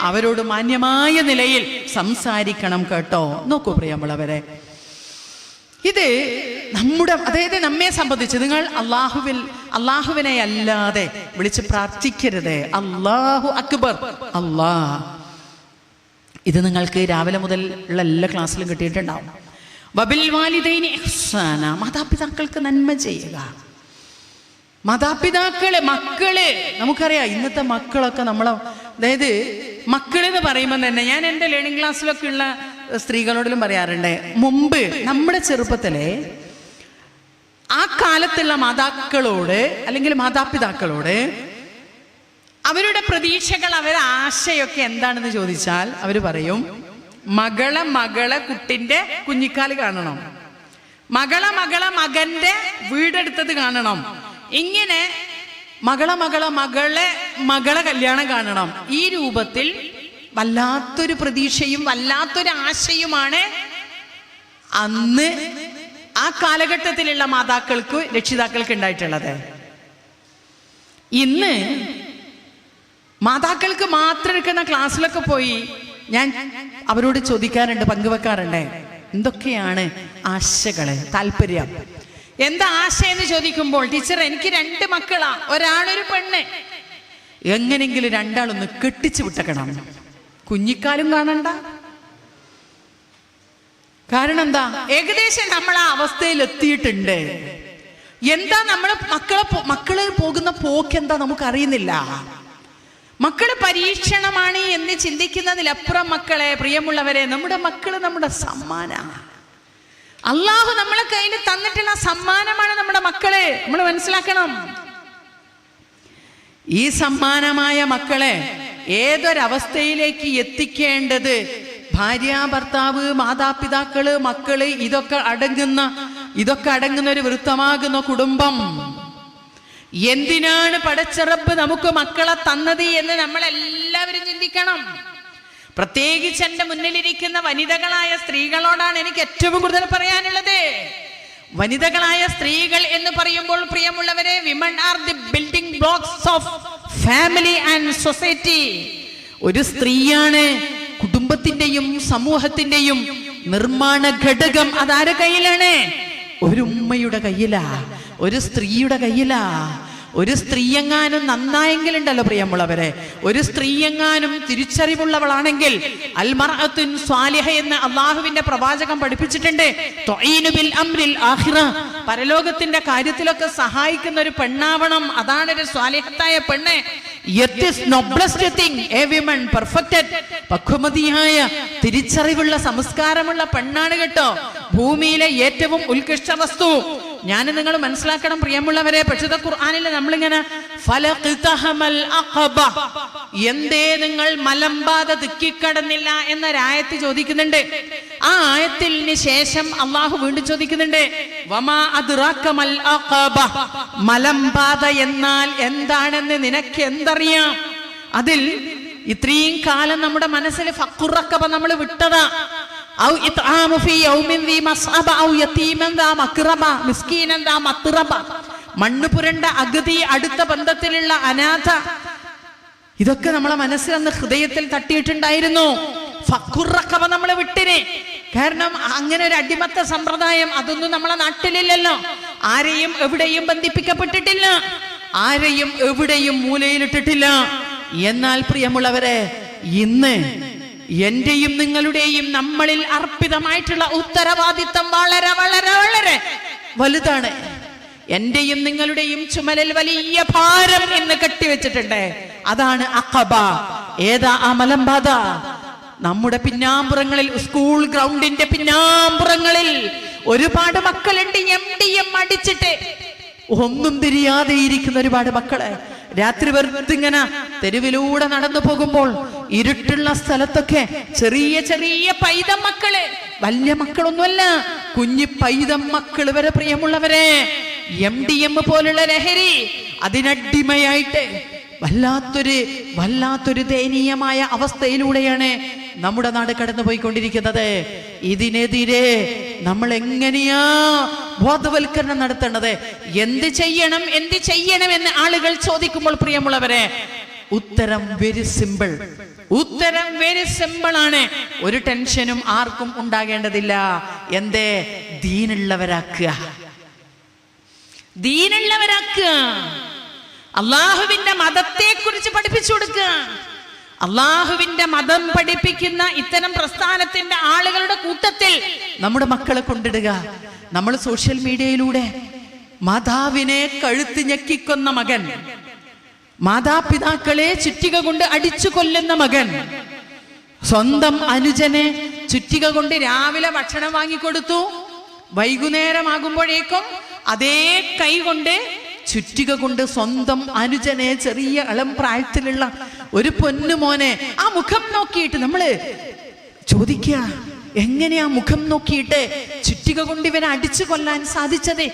അവരോട് മാന്യമായ നിലയിൽ സംസാരിക്കണം കേട്ടോ. നോക്കൂ പ്രിയമുള്ളവരെ, ഇത് അതായത് നമ്മെ സംബന്ധിച്ച് നിങ്ങൾ അള്ളാഹുവിനെ അല്ലാതെ വിളിച്ച് പ്രാർത്ഥിക്കരുത്. അല്ലാഹു അക്ബർ, ഇത് നിങ്ങൾക്ക് രാവിലെ മുതൽ ഉള്ള എല്ലാ ക്ലാസ്സിലും കിട്ടിയിട്ടുണ്ടാവും. വബിൽ വാലിദൈനി ഇഹ്സാന, മാതാപിതാക്കൾക്ക് നന്മ ചെയ്യുക. മക്കള് നമുക്കറിയാം, ഇന്നത്തെ മക്കളൊക്കെ അതായത് മക്കളെന്ന് പറയുമ്പോൾ തന്നെ ഞാൻ എൻ്റെ ലേണിംഗ് ക്ലാസ്സിലൊക്കെ ഉള്ള സ്ത്രീകളോടും പറയാറുണ്ട്, മുമ്പ് നമ്മുടെ ചെറുപ്പത്തിലെ ആ കാലത്തുള്ള മാതാക്കളോട് അല്ലെങ്കിൽ മാതാപിതാക്കളോട് അവരുടെ പ്രതീക്ഷകൾ, അവരുടെ ആശയൊക്കെ എന്താണെന്ന് ചോദിച്ചാൽ അവർ പറയും, മകളെ കുട്ടിന്റെ കുഞ്ഞിക്കാല് കാണണം, മകന്റെ വീടെടുത്തത് കാണണം, ഇങ്ങനെ മകളെ കല്യാണം കാണണം. ഈ രൂപത്തിൽ വല്ലാത്തൊരു പ്രതീക്ഷയും വല്ലാത്തൊരു ആശയുമാണ് അന്ന് ആ കാലഘട്ടത്തിലുള്ള മാതാക്കൾക്ക്, രക്ഷിതാക്കൾക്ക് ഉണ്ടായിട്ടുള്ളത്. ഇന്ന് മാതാക്കൾക്ക് മാത്രം എടുക്കുന്ന ക്ലാസ്സിലൊക്കെ പോയി ഞാൻ അവരോട് ചോദിക്കാറുണ്ട്, പങ്കുവെക്കാറുണ്ട്, എന്തൊക്കെയാണ് ആശകള്, താല്പര്യം, എന്താ ആശ എന്ന് ചോദിക്കുമ്പോൾ, ടീച്ചർ എനിക്ക് 2 മക്കളാ, ഒരാളൊരു പെണ്ണ്, എങ്ങനെങ്കിലും രണ്ടാളൊന്ന് കെട്ടിച്ചു വിട്ടക്കണം, കുഞ്ഞിക്കാലും കാണണ്ട. കാരണം എന്താ, ഏകദേശം നമ്മൾ ആ അവസ്ഥയിൽ എത്തിയിട്ടുണ്ട്. എന്താ നമ്മൾ മക്കള് പോകുന്ന പോക്ക് എന്താ നമുക്കറിയുന്നില്ല. മക്കള് പരീക്ഷണമാണ് എന്ന് ചിന്തിക്കുന്നതിലപ്പുറം മക്കളെ, പ്രിയമുള്ളവരെ, നമ്മുടെ മക്കള് നമ്മുടെ സമ്മാനമാണ്. അള്ളാഹു നമ്മളെ കയ്യിൽ തന്നിട്ടുള്ള സമ്മാനമാണ് നമ്മുടെ മക്കളെ. നമ്മൾ മനസ്സിലാക്കണം, ഈ സമ്മാനമായ മക്കളെ ഏതൊരവസ്ഥയിലേക്ക് എത്തിക്കേണ്ടത് ഭാര്യ, ഭർത്താവ്, മാതാപിതാക്കള്, മക്കള്, ഇതൊക്കെ അടങ്ങുന്ന ഒരു വൃത്തമാകുന്ന കുടുംബം. എന്തിനാണ് പടച്ച റബ്ബ് നമുക്ക് മക്കളെ തന്നത് എന്ന് നമ്മൾ എല്ലാവരും ചിന്തിക്കണം. പ്രത്യേകിച്ച് എൻ്റെ മുന്നിലിരിക്കുന്ന വനിതകളായ സ്ത്രീകളോടാണ് എനിക്ക് ഏറ്റവും കൂടുതൽ പറയാനുള്ളത്. വനിതകളായ സ്ത്രീകൾ എന്ന് പറയുമ്പോൾ, പ്രിയമുള്ളവരെ, women are the building blocks of family and society. ഒരു സ്ത്രീയാണ് കുടുംബത്തിന്റെയും സമൂഹത്തിന്റെയും നിർമ്മാണ ഘടകം. അതാരുടെ കയ്യിലാണ്? ഒരു ഉമ്മയുടെ കയ്യിലാ, ഒരു സ്ത്രീയുടെ കയ്യിലാ. ഒരു സ്ത്രീയെങ്ങാനും നന്നായെങ്കിലുണ്ടല്ലോ പ്രിയമുള്ളവരെ, ഒരു സ്ത്രീയെങ്ങാനും തിരിച്ചറിവുള്ളവളാണെങ്കിൽ, അൽമർഅത്തുൻ സ്വാലിഹ എന്ന് അള്ളാഹുവിന്റെ പ്രവാചകൻ പഠിപ്പിച്ചിട്ടുണ്ട്. തുഈനു ബിൽ അംരിൽ ആഖിറ, പരലോകത്തിന്റെ കാര്യത്തിലൊക്കെ സഹായിക്കുന്ന ഒരു പെണ്ണാവണം. അതാണ് ഒരു സ്വാലിഹത്തായ പെണ്ണ്. പക്വമതിയായ തിരിച്ചറിവുള്ള സംസ്കാരമുള്ള പെണ്ണാണ് കേട്ടോ ഭൂമിയിലെ ഏറ്റവും ഉത്കൃഷ്ട വസ്തു. ഞാൻ നിങ്ങൾ മനസ്സിലാക്കണം പ്രിയമുള്ളവരെ, പരിശുദ്ധ ഖുർആനിൽ നമ്മളിങ്ങനെ എന്തേ നിങ്ങൾ മലമ്പാത തിക്കിക്കടന്നില്ല എന്നൊരായത്ത് ചോദിക്കുന്നുണ്ട്. ആ ആയത്തിന് ശേഷം അള്ളാഹു വീണ്ടും ചോദിക്കുന്നുണ്ട്, വമാ അദ്റാക മൽ അഖബ, മലമ്പാത എന്നാൽ എന്താണെന്ന് നിനക്ക് എന്തറിയാം? അതിൽ ഇത്രയും കാലം നമ്മുടെ മനസ്സിൽ ഫഖുർ റഖബ നമ്മൾ വിട്ടതാ. ഔ ഇത്ആമു ഫീ യൗമിൻ ദി മസ്അബ ഔ യതീമൻ ദാ മക്റബ മിസ്കീനൻ ദാ മത്റബ, മണ്ണ് പുരണ്ട അഗതി, അടുത്ത ബന്ധത്തിലുള്ള അനാഥ, ഇതൊക്കെ നമ്മളെ മനസ്സിൽ അന്ന് ഹൃദയത്തിൽ തട്ടിയിട്ടുണ്ടായിരുന്നു. ഫഖുർ റഖബ നമ്മളെ വിട്ടിന്. കാരണം അങ്ങനെ ഒരു അടിമത്ത സമ്പ്രദായം അതൊന്നും നമ്മളെ നാട്ടിലില്ലല്ലോ. ആരെയും എവിടെയും ബന്ധിപ്പിക്കപ്പെട്ടിട്ടില്ല, ആരെയും എവിടെയും മൂലയിലിട്ടിട്ടില്ല. എന്നാൽ പ്രിയമുള്ളവരെ, ഇന്ന് എന്റെയും നിങ്ങളുടെയും നമ്മളിൽ അർപ്പിതമായിട്ടുള്ള ഉത്തരവാദിത്തം വളരെ വളരെ വളരെ വലുതാണ്. എന്റെയും നിങ്ങളുടെയും ചുമലിൽ വലിയ ഭാരം എന്ന് കെട്ടിവെച്ചിട്ടുണ്ട്. അതാണ് അഖബ. ഏതാ ആ മലമ്പാത? നമ്മുടെ പിന്നാമ്പുറങ്ങളിൽ, സ്കൂൾ ഗ്രൗണ്ടിന്റെ പിന്നാമ്പുറങ്ങളിൽ ഒരുപാട് മക്കളുണ്ട് MDM അടിച്ചിട്ട് ഒന്നും തിരിയാതെ ഇരിക്കുന്ന ഒരുപാട് മക്കള്. രാത്രി വെറുതിങ്ങനെ തെരുവിലൂടെ നടന്നു പോകുമ്പോൾ ഇരുട്ടുള്ള സ്ഥലത്തൊക്കെ ചെറിയ ചെറിയ പൈതം മക്കള്, വലിയ മക്കളൊന്നുമല്ല, കുഞ്ഞി പൈതം മക്കള് വരെ, പ്രിയമുള്ളവരെ, MDM പോലുള്ള ലഹരി അതിനടിമയായിട്ട് വല്ലാത്തൊരു ദയനീയമായ അവസ്ഥയിലൂടെയാണ് നമ്മുടെ നാട് കടന്നു പോയിക്കൊണ്ടിരിക്കുന്നത്. ഇതിനെതിരെ നമ്മൾ എങ്ങനെയാ ബോധവൽക്കരണം നടത്തേണ്ടത്? എന്ത് ചെയ്യണം എന്ന് ആളുകൾ ചോദിക്കുമ്പോൾ, പ്രിയമുള്ളവരെ, ഉത്തരം വെരി സിമ്പിൾ. ഉത്തരം വെരി സിമ്പിൾ ആണ്. ഒരു ടെൻഷനും ആർക്കും ഉണ്ടാകേണ്ടതില്ല. എന്തേ? ദീനുള്ളവരാക്കുക. അള്ളാഹുവിന്റെ മതത്തെ കുറിച്ച് പഠിപ്പിച്ചു കൊടുക്കുക. അള്ളാഹുവിന്റെ മതം പഠിപ്പിക്കുന്ന ഇത്തരം പ്രസ്ഥാനത്തിന്റെ ആളുകളുടെ കൂട്ടത്തിൽ നമ്മുടെ മക്കളെ കൊണ്ടിടുക. നമ്മൾ സോഷ്യൽ മീഡിയയിലൂടെ മാതാവിനെ കഴുത്ത് ഞെക്കിക്കൊന്ന മകൻ, മാതാപിതാക്കളെ ചുറ്റിക കൊണ്ട് അടിച്ചു കൊല്ലുന്ന മകൻ, സ്വന്തം അനുജനെ ചുറ്റിക കൊണ്ട് രാവിലെ ഭക്ഷണം വാങ്ങിക്കൊടുത്തു, വൈകുന്നേരമാകുമ്പോഴേക്കും അതേ കൈ കൊണ്ട് ചുറ്റിക കൊണ്ട് സ്വന്തം അനുജനെ, ചെറിയ ഇളം പ്രായത്തിലുള്ള ഒരു പൊന്നുമോനെ, ആ മുഖം നോക്കിയിട്ട് നമ്മള് ചോദിക്കുക, എങ്ങനെയാ മുഖം നോക്കിയിട്ട് ചുറ്റിക കൊണ്ട് ഇവനെ അടിച്ചു കൊല്ലാൻ സാധിച്ചത്?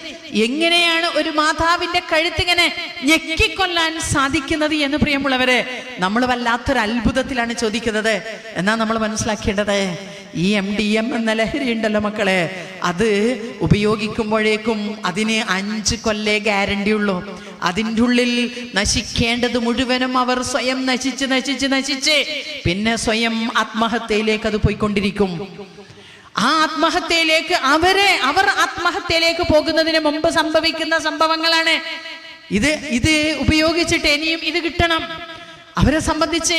എങ്ങനെയാണ് ഒരു മാതാവിന്റെ കഴുത്തിങ്ങനെ ഞെക്കിക്കൊല്ലാൻ സാധിക്കുന്നത് എന്ന് പ്രിയമുള്ളവരെ നമ്മൾ വല്ലാത്തൊരു അത്ഭുതത്തിലാണ് ചോദിക്കുന്നത്. എന്നാ നമ്മൾ മനസ്സിലാക്കേണ്ടത്, ഈ MDM എന്ന ലഹരി ഉണ്ടല്ലോ മക്കളെ, അത് ഉപയോഗിക്കുമ്പോഴേക്കും അതിന് 5 കൊല്ലേ ഗ്യാരണ്ടി ഉള്ളൂ. അതിൻ്റെ ഉള്ളിൽ നശിക്കേണ്ടത് മുഴുവനും അവർ സ്വയം നശിച്ച് പിന്നെ സ്വയം ആത്മഹത്യയിലേക്ക് അത് പോയിക്കൊണ്ടിരിക്കും. ആ ആത്മഹത്യയിലേക്ക് അവർ ആത്മഹത്യയിലേക്ക് പോകുന്നതിന് മുമ്പ് സംഭവിക്കുന്ന സംഭവങ്ങളാണ് ഇത് ഉപയോഗിച്ചിട്ട് ഇനിയും ഇത് കിട്ടണം. അവരെ സംബന്ധിച്ച്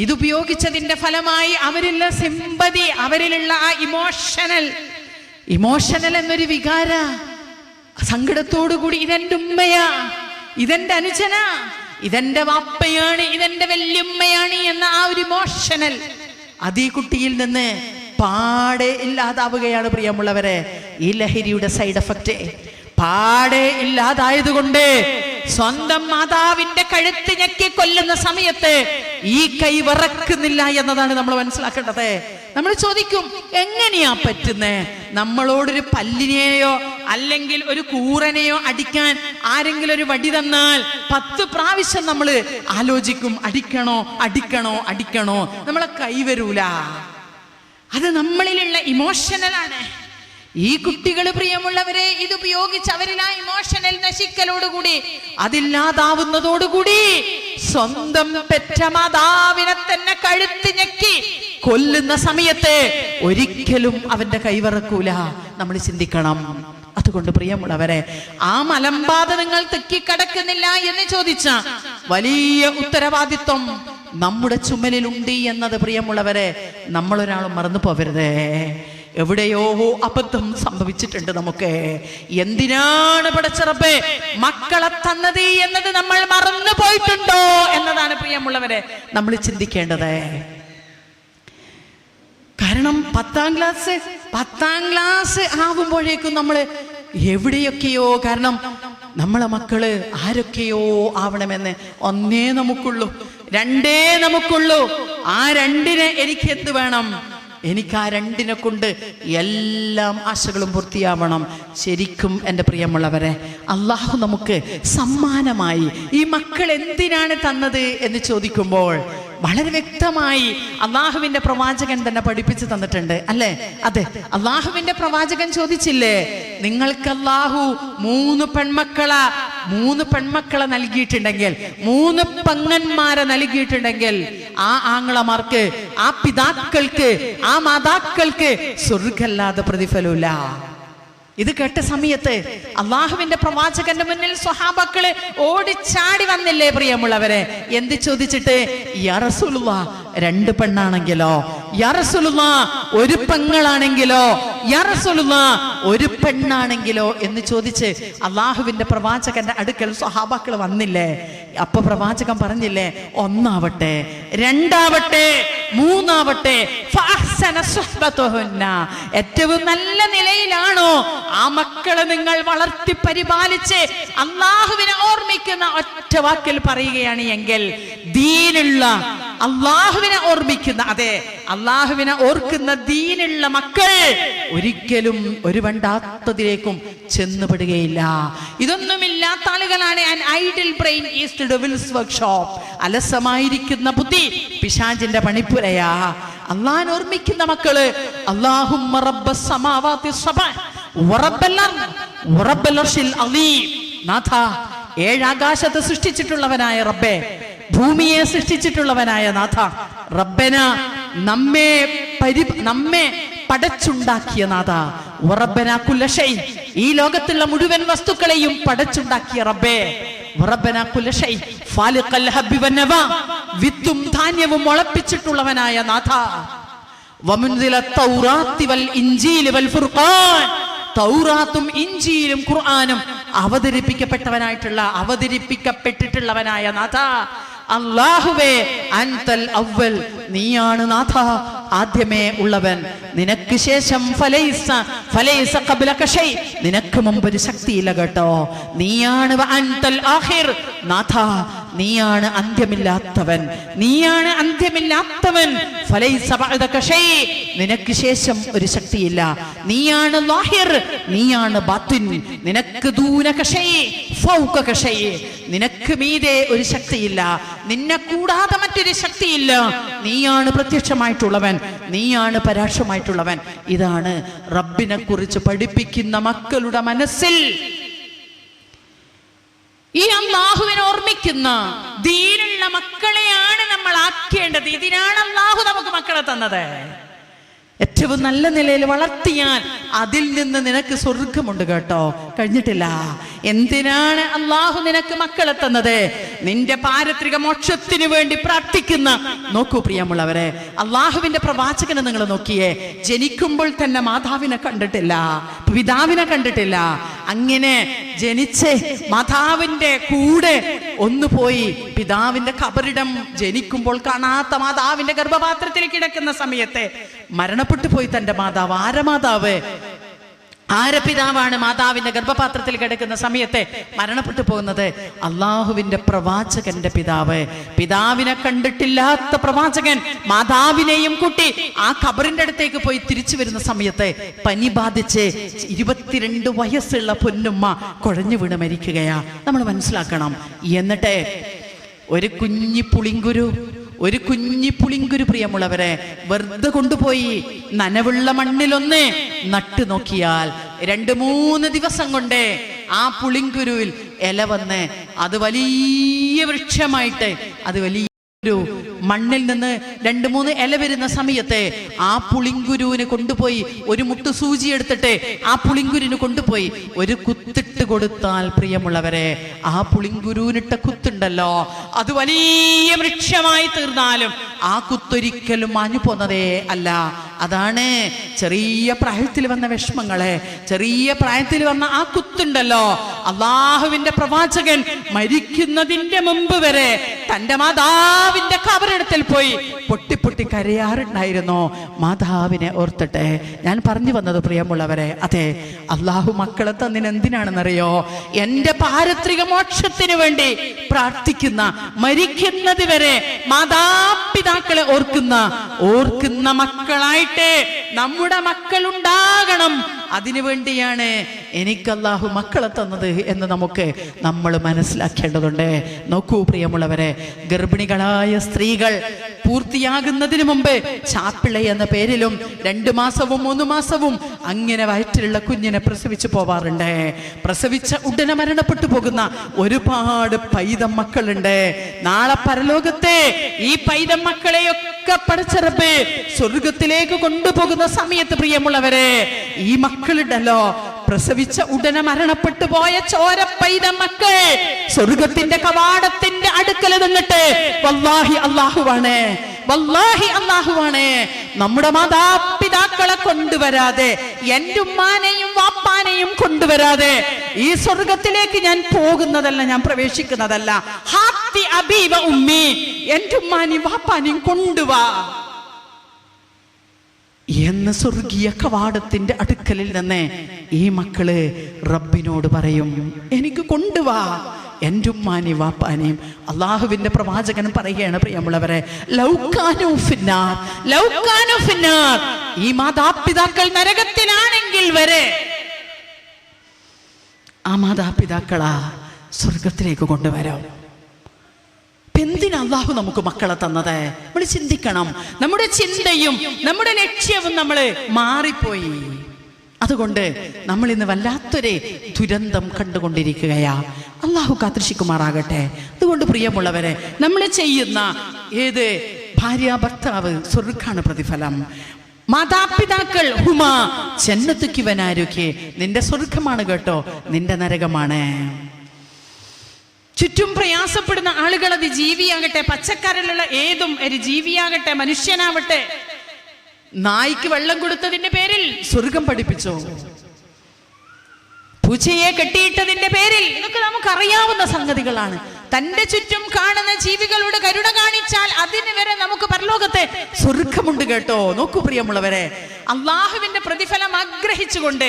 ഇത് ഉപയോഗിച്ചതിന്റെ ഫലമായി അവരിലുള്ള സിമ്പതി, അവരിലുള്ള ആ ഇമോഷണൽ എന്നൊരു വികാര സങ്കടത്തോടുകൂടി ഇതെന്റെ ഉമ്മയാ, ഇതെന്റെ അനുജനാ, ഇതെന്റെ വാപ്പയാണ്, ഇതെന്റെ വല്യമ്മയാണ് എന്ന ആ ഒരു ഇമോഷണൽ അത് ഈ കുട്ടിയിൽ നിന്ന് പാടെ ഇല്ലാതാവുകയാണ് പ്രിയമുള്ളവരെ. ഈ ലഹരിയുടെ സൈഡ് എഫക്റ്റ് പാടെ ഇല്ലാതായതുകൊണ്ട് സ്വന്തം മാതാവിന്റെ കഴുത്ത് ഞെക്കി കൊല്ലുന്ന സമയത്ത് ഈ കൈ വിറക്കുന്നില്ല എന്നതാണ് നമ്മൾ മനസ്സിലാക്കേണ്ടത്. നമ്മൾ ചോദിക്കും, എങ്ങനെയാ പറ്റുന്നേ? നമ്മളോടൊരു പല്ലിനെയോ അല്ലെങ്കിൽ ഒരു കൂറനെയോ അടിക്കാൻ ആരെങ്കിലും ഒരു വടി തന്നാൽ 10 പ്രാവശ്യം നമ്മൾ ആലോചിക്കും, അടിക്കണോ. നമ്മളെ കൈ വരൂല. അത് നമ്മളിലുള്ള ഇമോഷണലാണ്. ഈ കുട്ടികൾ പ്രിയമുള്ളവരെ ഇത് ഉപയോഗിച്ച് അവരിൽ ആ ഇമോഷണൽ നശിക്കലോടുകൂടി, അതില്ലാതാവുന്നതോടുകൂടി സ്വന്തം പെറ്റ മാതാവിനെ തന്നെ കഴുത്ത് ഞെക്കി കൊല്ലുന്ന സമയത്ത് ഒരിക്കലും അവന്റെ കൈവറക്കൂല. നമ്മൾ ചിന്തിക്കണം. അതുകൊണ്ട് പ്രിയമുള്ളവരെ, ആ മലമ്പാത നിങ്ങൾ തെക്കിക്കടക്കുന്നില്ല എന്ന് ചോദിച്ച വലിയ ഉത്തരവാദിത്വം നമ്മുടെ ചുമലിലുണ്ട് എന്നത് പ്രിയമുള്ളവരെ നമ്മളൊരാളും മറന്നു പോവരുതേ. എവിടെയോ അബദ്ധം സംഭവിച്ചിട്ടുണ്ട് നമുക്ക്. എന്തിനാണ് പടച്ച റബ്ബേ മക്കളെ തന്നത് എന്നത് നമ്മൾ മറന്നു പോയിട്ടുണ്ടോ എന്നതാണ് പ്രിയമുള്ളവരെ നമ്മൾ ചിന്തിക്കേണ്ടത്. കാരണം 10ാം ക്ലാസ് ആവുമ്പോഴേക്കും നമ്മൾ എവിടെയൊക്കെയോ, കാരണം നമ്മളെ മക്കള് ആരൊക്കെയോ ആവണമെന്ന് ഒന്നേ നമുക്കുള്ളൂ, 2 നമുക്കുള്ളൂ. ആ 2ന് എനിക്ക് എന്ത് വേണം? എനിക്ക് ആ 2നെ കൊണ്ട് എല്ലാം ആശകളും പൂർത്തിയാവണം. ശരിക്കും എൻ്റെ പ്രിയമുള്ളവരെ, അള്ളാഹു നമുക്ക് സമ്മാനമായി ഈ മക്കൾ എന്തിനാണ് തന്നത് എന്ന് ചോദിക്കുമ്പോൾ വളരെ വ്യക്തമായി അള്ളാഹുവിന്റെ പ്രവാചകൻ തന്നെ പഠിപ്പിച്ചു തന്നിട്ടുണ്ട്, അല്ലേ? അതെ, അള്ളാഹുവിന്റെ പ്രവാചകൻ ചോദിച്ചില്ലേ, നിങ്ങൾക്ക് അള്ളാഹു 3 പെൺമക്കളെ നൽകിയിട്ടുണ്ടെങ്കിൽ, 3 പെങ്ങന്മാരെ നൽകിയിട്ടുണ്ടെങ്കിൽ, ആ ആങ്ങളമാർക്ക്, ആ പിതാക്കൾക്ക്, ആ മാതാക്കൾക്ക് സ്വർഗ്ഗമല്ലാതെ പ്രതിഫലമില്ല. ഇത് കേട്ട സമയത്ത് അള്ളാഹുവിന്റെ പ്രവാചകന്റെ മുന്നിൽ സ്വഹാബാക്കള് ഓടിച്ചാടി വന്നില്ലേ പ്രിയമുള്ളവരെ? എന്ത് ചോദിച്ചിട്ട്? യാ റസൂലുള്ളാഹ്, 2 പെണ്ണാണെങ്കിലോ? യാ റസൂലുള്ളാഹ്, 1 പെങ്ങളാണെങ്കിലോ? യാ റസൂലുള്ളാഹ്, 1 പെണ്ണാണെങ്കിലോ എന്ന് ചോദിച്ച് അള്ളാഹുവിന്റെ പ്രവാചകന്റെ അടുക്കൽ സ്വഹാബാക്കൾ വന്നില്ലേ? അപ്പൊ പ്രവാചകൻ പറഞ്ഞില്ലേ, 1 ആവട്ടെ, 2 ആവട്ടെ, 3 ആവട്ടെ, ഏറ്റവും നല്ല നിലയിലാണോ ആ മക്കളെ നിങ്ങൾ വളർത്തി പരിപാലിച്ച് അള്ളാഹുവിനെ ഓർമ്മിക്കുന്ന ഒറ്റ വാക്കിൽ പറയുകയാണ് എങ്കിൽ, ദീനുള്ള അള്ളാഹുവിനെ ഓർമ്മിക്കുന്ന, അതെ, അള്ളാഹുവിനെ ഓർക്കുന്ന ദീനുള്ള മക്കൾ ഒരിക്കലും ഒരു വേണ്ടാത്തതിലേക്കും ചെന്നുപെടുകയില്ല. ഇതൊന്നുമില്ലാത്ത ആളുകളാണ് an idle brain is the devil's workshop. അലസമായിരിക്കുന്ന ബുദ്ധി പിശാചിന്റെ പണിപ്പുരയാ. അള്ളാഹനെ ഓർമ്മിക്കുന്ന മക്കള് അല്ലാഹുമ്മ റബ്ബസ് സമാവാതി സബഅ വറബ്ബൽ അർദ് വറബ്ബൽ അർശിൽ അളീം. നാഥ, 7 ആകാശത്തെ സൃഷ്ടിച്ചിട്ടുള്ളവനായ റബ്ബേ, ഭൂമിയെ സൃഷ്ടിച്ചിട്ടുള്ളവനായ നാഥ, റബ്ബന, നമ്മെ പടച്ചുണ്ടാക്കിയ നാഥ, വറബ്ബന കുല്ല ഷൈ, ഈ ലോകത്തുള്ള മുഴുവൻ വസ്തുക്കളെയും പടച്ചുണ്ടാക്കിയ റബ്ബേ, വറബ്ബന കുല്ല ഷൈ ഫാലിഖൽ ഹബ്ബി വന്നവ, വിത്തും ധാന്യവും മുളപ്പിച്ചിട്ടുള്ളവനായ നാഥ, വമുൻസില തൗറാത്തി വൽ ഇൻജീൽ വൽ ഫുർഖാൻ, തൗറാത്തും ഇൻജീലും ഖുർആനും അവതരിപ്പിക്കപ്പെട്ടിട്ടുള്ളവനായ നാഥ, അല്ലാഹുവേ, അൻതൽ അവ്വൽ, നീയാണ് നാഥ ആദ്യമേ ഉള്ളവൻ, നിനക്ക് ശേഷം ഫലൈസ ഖബ്ലക ഷൈ, നിനക്ക് മുമ്പ് ഒരു ശക്തിയില്ല കേട്ടോ, നീയാണ് അൻതൽ ആഖിർ, നാഥ നീയാണ് അന്ത്യമില്ലാത്തവൻ, നീയാണ് അന്ത്യമില്ലാത്തവൻ. ഫലൈസ ബഅദക ഷൈ, നിനക്ക് ശേഷം ഒരു ശക്തിയില്ല. നീയാണ് ലാഹിർ, നീയാണ് ബാത്തിൻ. നിനക്ക് ദൂനക ഷൈ ഫൗകക ഷൈ, നിനക്ക് മീതെ ഒരു ശക്തിയില്ല, നിന്നെ കൂടാതെ മറ്റൊരു ശക്തിയില്ല. നീയാണ് പ്രത്യക്ഷമായിട്ടുള്ളവൻ, നീയാണ് പരോക്ഷമായിട്ടുള്ളവൻ. ഇതാണ് റബ്ബിനെ കുറിച്ച് പഠിപ്പിക്കുന്ന മക്കളുടെ മനസ്സിൽ ഈ അല്ലാഹുവിനെ ഓർമ്മിക്കുന്ന ദീനുള്ള മക്കളെയാണ് നമ്മൾ ആക്കേണ്ടത്. ഇതിനാണ് അല്ലാഹു നമുക്ക് മക്കളെ തന്നത്. ഏറ്റവും നല്ല നിലയിൽ വളർത്തിയാൽ അതിൽ നിന്ന് നിനക്ക് സ്വർഗമുണ്ട് കേട്ടോ. കഴിഞ്ഞിട്ടില്ല. എന്തിനാണ് അല്ലാഹു നിനക്ക് മക്കളെ തന്നത്? നിന്റെ പാരത്രിക മോക്ഷത്തിന് വേണ്ടി പ്രാർത്ഥിക്കുന്ന. നോക്കൂ പ്രിയമുള്ളവരെ, അല്ലാഹുവിന്റെ പ്രവാചകനെ നിങ്ങൾ നോക്കിയേ. ജനിക്കുമ്പോൾ തന്നെ മാതാവിനെ കണ്ടിട്ടില്ല, പിതാവിനെ കണ്ടിട്ടില്ല. അങ്ങനെ ജനിച്ച് മാതാവിന്റെ കൂടെ ഒന്ന് പോയി പിതാവിന്റെ ഖബറിടം ജനിക്കുമ്പോൾ കാണാത്ത മാതാവിന്റെ ഗർഭപാത്രത്തിൽ കിടക്കുന്ന സമയത്ത് മരണപ്പെട്ടു പോയി തന്റെ മാതാവ്. ആരമാതാവ്, ആരപിതാവാണ് മാതാവിന്റെ ഗർഭപാത്രത്തിൽ കിടക്കുന്ന സമയത്ത് മരണപ്പെട്ടു പോകുന്നത്? അള്ളാഹുവിന്റെ പ്രവാചകന്റെ പിതാവ്. പിതാവിനെ കണ്ടിട്ടില്ലാത്ത പ്രവാചകൻ മാതാവിനെയും കൂട്ടി ആ ഖബറിന്റെ അടുത്തേക്ക് പോയി തിരിച്ചു വരുന്ന സമയത്ത് പനി ബാധിച്ച് 22 വയസ്സുള്ള പൊന്നുമ്മ കുഴഞ്ഞു വീണ് മരിക്കുകയാ. നമ്മൾ മനസ്സിലാക്കണം. എന്നിട്ട് ഒരു കുഞ്ഞി പുളിങ്കുരു പ്രിയമുള്ളവരെ വെറുതെ കൊണ്ടുപോയി നനവുള്ള മണ്ണിലൊന്ന് നട്ടു നോക്കിയാൽ 2-3 ദിവസം കൊണ്ട് ആ പുളിങ്കുരുവിൽ ഇല വന്ന് അത് വലിയ വൃക്ഷമായിട്ട് അത് വലിയ മണ്ണിൽ നിന്ന് 2-3 ഇല വരുന്ന സമയത്ത് ആ പുളിങ്കുരുവിന് കൊണ്ടുപോയി ഒരു മുട്ടു സൂചി എടുത്തിട്ട് ആ പുളിങ്കുരുവിന് കൊണ്ടുപോയി ഒരു കുത്തിട്ട് കൊടുത്താൽ പ്രിയമുള്ളവരെ, ആ പുളിങ്കുരുവിനിട്ട കുത്തുണ്ടല്ലോ അത് വലിയ വൃക്ഷമായി തീർന്നാലും ആ കുത്തൊരിക്കലും മാഞ്ഞു പോന്നതേ അല്ല. അതാണ് ചെറിയ പ്രായത്തിൽ വന്ന വിഷമങ്ങളെ, ചെറിയ പ്രായത്തിൽ വന്ന ആ കുത്തുണ്ടല്ലോ. അള്ളാഹുവിന്റെ പ്രവാചകൻ മരിക്കുന്നതിന്റെ മുമ്പ് വരെ തന്റെ മാതാവിന്റെ ഖബറിടത്തിൽ പോയി പൊട്ടി കരയാറുണ്ടായിരുന്നു മാതാവിനെ ഓർത്തിട്ട്. ഞാൻ പറഞ്ഞു വന്നത് പ്രിയമുള്ളവരെ, അതെ, അള്ളാഹു മക്കളെ തന്നിന് എന്തിനാണെന്നറിയോ? എന്റെ പാരത്രിക മോക്ഷത്തിന് വേണ്ടി പ്രാർത്ഥിക്കുന്ന, മരിക്കുന്നത് വരെ മാതാപിതാക്കളെ ഓർക്കുന്ന മക്കളായിട്ട് നമ്മുടെ മക്കളുണ്ടാകണം. അതിനുവേണ്ടിയാണ് എനിക്ക് അല്ലാഹു മക്കളെ തന്നത് എന്ന് നമ്മൾ മനസ്സിലാക്കേണ്ടതുണ്ട്. നോക്കൂ പ്രിയമുള്ളവരെ, ഗർഭിണികളായ സ്ത്രീകൾ പൂർത്തിയാകുന്നതിന് മുമ്പ് ചാപ്പിള എന്ന പേരിലും 2 മാസവും 3 മാസവും അങ്ങനെ വയറ്റിലുള്ള കുഞ്ഞിനെ പ്രസവിച്ചു പോവാറുണ്ട്. പ്രസവിച്ച ഉടനെ മരണപ്പെട്ടു പോകുന്ന ഒരുപാട് പൈതം മക്കളുണ്ട്. നാളെ പരലോകത്തെ ഈ പൈതം മക്കളെയൊക്കെ പടച്ച റബ്ബ് സ്വർഗത്തിലേക്ക് കൊണ്ടുപോകുന്ന സമയത്ത് പ്രിയമുള്ളവരെ, ഈ മക്കളുണ്ടല്ലോ, പ്രസവിച്ച ഉടനെ മരണപ്പെട്ടു പോയ ചോര പൈതം മക്കൾ സ്വർഗത്തിന്റെ കവാടത്തിന്റെ അടുക്കൽ നിന്നിട്ട് വല്ലാഹി അല്ലാഹുവാണ്, വല്ലാഹി അല്ലാഹുവാണ്, നമ്മുടെ മാതാപിതാക്കളെ കൊണ്ടുവരാതെ, എൻ്റെ ഉമ്മാനെയും വാപ്പാനെയും കൊണ്ടുവരാതെ ഈ സ്വർഗത്തിലേക്ക് ഞാൻ പോകുന്നതല്ല, ഞാൻ പ്രവേശിക്കുന്നതല്ല. ഹാത്തി അബീവ ഉമ്മി, എൻ്റെ ഉമ്മാനെയും വാപ്പാനെയും കൊണ്ടുവാ എന്ന് സ്വർഗീയ കവാടത്തിന്റെ അടുക്കലിൽ നിന്ന് ഈ മക്കള് റബ്ബിനോട് പറയും, എനിക്ക് കൊണ്ടുവാ എൻ്റെ ഉമ്മാനെയും വാപ്പാനെയും. അള്ളാഹുവിന്റെ പ്രവാചകൻ പറയുകയാണ് പ്രിയമുള്ളവരെ, ഈ മാതാപിതാക്കൾ നരകത്തിലാണെങ്കിൽ വരെ ആ മാതാപിതാക്കളാ സ്വർഗത്തിലേക്ക് കൊണ്ടുവരാം. എന്തിനാ അല്ലാഹു നമുക്ക് മക്കളെ തന്നത്? നമ്മൾ ചിന്തിക്കണം. നമ്മുടെ ചിന്തയും നമ്മുടെ ലക്ഷ്യവും നമ്മൾ മാറിപ്പോയി. അതുകൊണ്ട് നമ്മൾ ഇന്ന് വല്ലാത്തൊരു ദുരന്തം കണ്ടുകൊണ്ടിരിക്കുകയാ. അല്ലാഹു കാത്തുരക്ഷിക്കുമാറാകട്ടെ. അതുകൊണ്ട് പ്രിയമുള്ളവരെ, നമ്മൾ ചെയ്യുന്ന ഏത് ഭാര്യ ഭർത്താവ് സ്വർഗ്ഗാണ് പ്രതിഫലം. മാതാപിതാക്കൾ ഹുമാ ജന്നത്തുക്കി വനാരുക്കെ, നിന്റെ സ്വർഗമാണ് കേട്ടോ, നിന്റെ നരകമാണ്. ചുറ്റും പ്രയാസപ്പെടുന്ന ആളുകൾ, അത് ജീവിയാകട്ടെ, പച്ചക്കറിലുള്ള ഏതും ഒരു ജീവിയാകട്ടെ, മനുഷ്യനാവട്ടെ, നായ്ക്ക് വെള്ളം കൊടുത്തതിന്റെ പേരിൽ സ്വർഗം പഠിപ്പിച്ചോ? പൂച്ചയെ കെട്ടിയിട്ടതിന്റെ പേരിൽ, ഇതൊക്കെ നമുക്കറിയാവുന്ന സംഗതികളാണ്. തന്റെ ചുറ്റും കാണുന്ന ജീവികളോട് കരുണ കാണിച്ചാൽ അതിന് വരെ നമുക്ക് പരലോകത്തെ സ്വർഗമുണ്ട് കേട്ടോ. നോക്കൂ പ്രിയമുള്ളവരെ, അള്ളാഹുവിന്റെ പ്രതിഫലം ആഗ്രഹിച്ചുകൊണ്ട്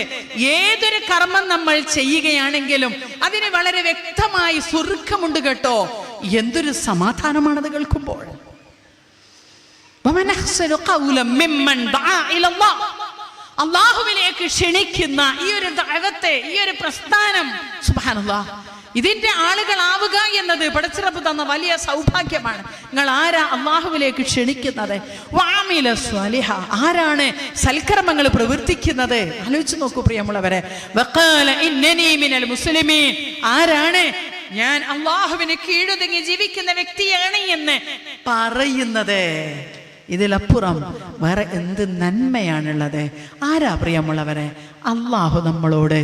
ഏതൊരു കർമ്മം നമ്മൾ ചെയ്യുകയാണെങ്കിലും അതിന് വളരെ വ്യക്തമായി സ്വർഗമുണ്ട് കേട്ടോ. എന്തൊരു സമാധാനമാണത് കേൾക്കുമ്പോൾ. അല്ലാഹുവിലേക്ക് ക്ഷണിക്കുന്ന ഈ ഒരു ദഅവത്തെ, ഈ ഒരു പ്രസ്ഥാനം, സുബ്ഹാനല്ലാഹ്, ഇതിന്റെ ആളുകളാവുക എന്നത് പടച്ചിറപ്പ് തന്ന വലിയ സൗഭാഗ്യമാണ്. നിങ്ങൾ ആരാ അല്ലാഹുവിലേക്ക് ക്ഷണിക്കുന്നത്? വഅമില സ്വാലിഹ, ആരാണ് സൽക്കർമ്മങ്ങൾ പ്രവർത്തിക്കുന്നത്? ആലോചിച്ച് നോക്കൂ പ്രിയമുള്ളവരെ. വഖാല ഇന്നനി മിനൽ മുസ്ലിമീൻ, ആരാണ് ഞാൻ അല്ലാഹുവിന് കീഴൊതുങ്ങി ജീവിക്കുന്ന വ്യക്തിയാണ് എന്ന് പറയുന്നത്? ഇതിലപ്പുറം വേറെ എന്ത് നന്മയാണുള്ളത്? ആരാ പ്രിയമുള്ളവരെ? അല്ലാഹു നമ്മളോട്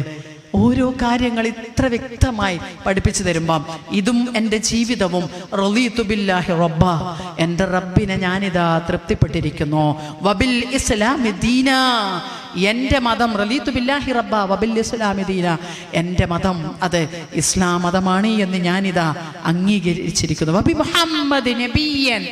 ഓരോ കാര്യങ്ങൾ ഇത്ര വ്യക്തമായി പഠിപ്പിച്ചു തരുമ്പം ഇതും എൻ്റെ ജീവിതവും റളീതു ബില്ലാഹി റബ്ബ, എൻ്റെ റബ്ബിനെ ഞാനിതാ തൃപ്തിപ്പെട്ടിരിക്കുന്നു. വബിൽ ഇസ്ലാമി ദീന, എൻ്റെ മതം റളീതു ബില്ലാഹി റബ്ബ വബിൽ ഇസ്ലാമി ദീന, എൻ്റെ മതം അത് ഇസ്ലാം മതമാണ് എന്ന് ഞാനിതാ അംഗീകരിച്ചിരിക്കുന്നു. വബി മുഹമ്മദ് നബിയൻ,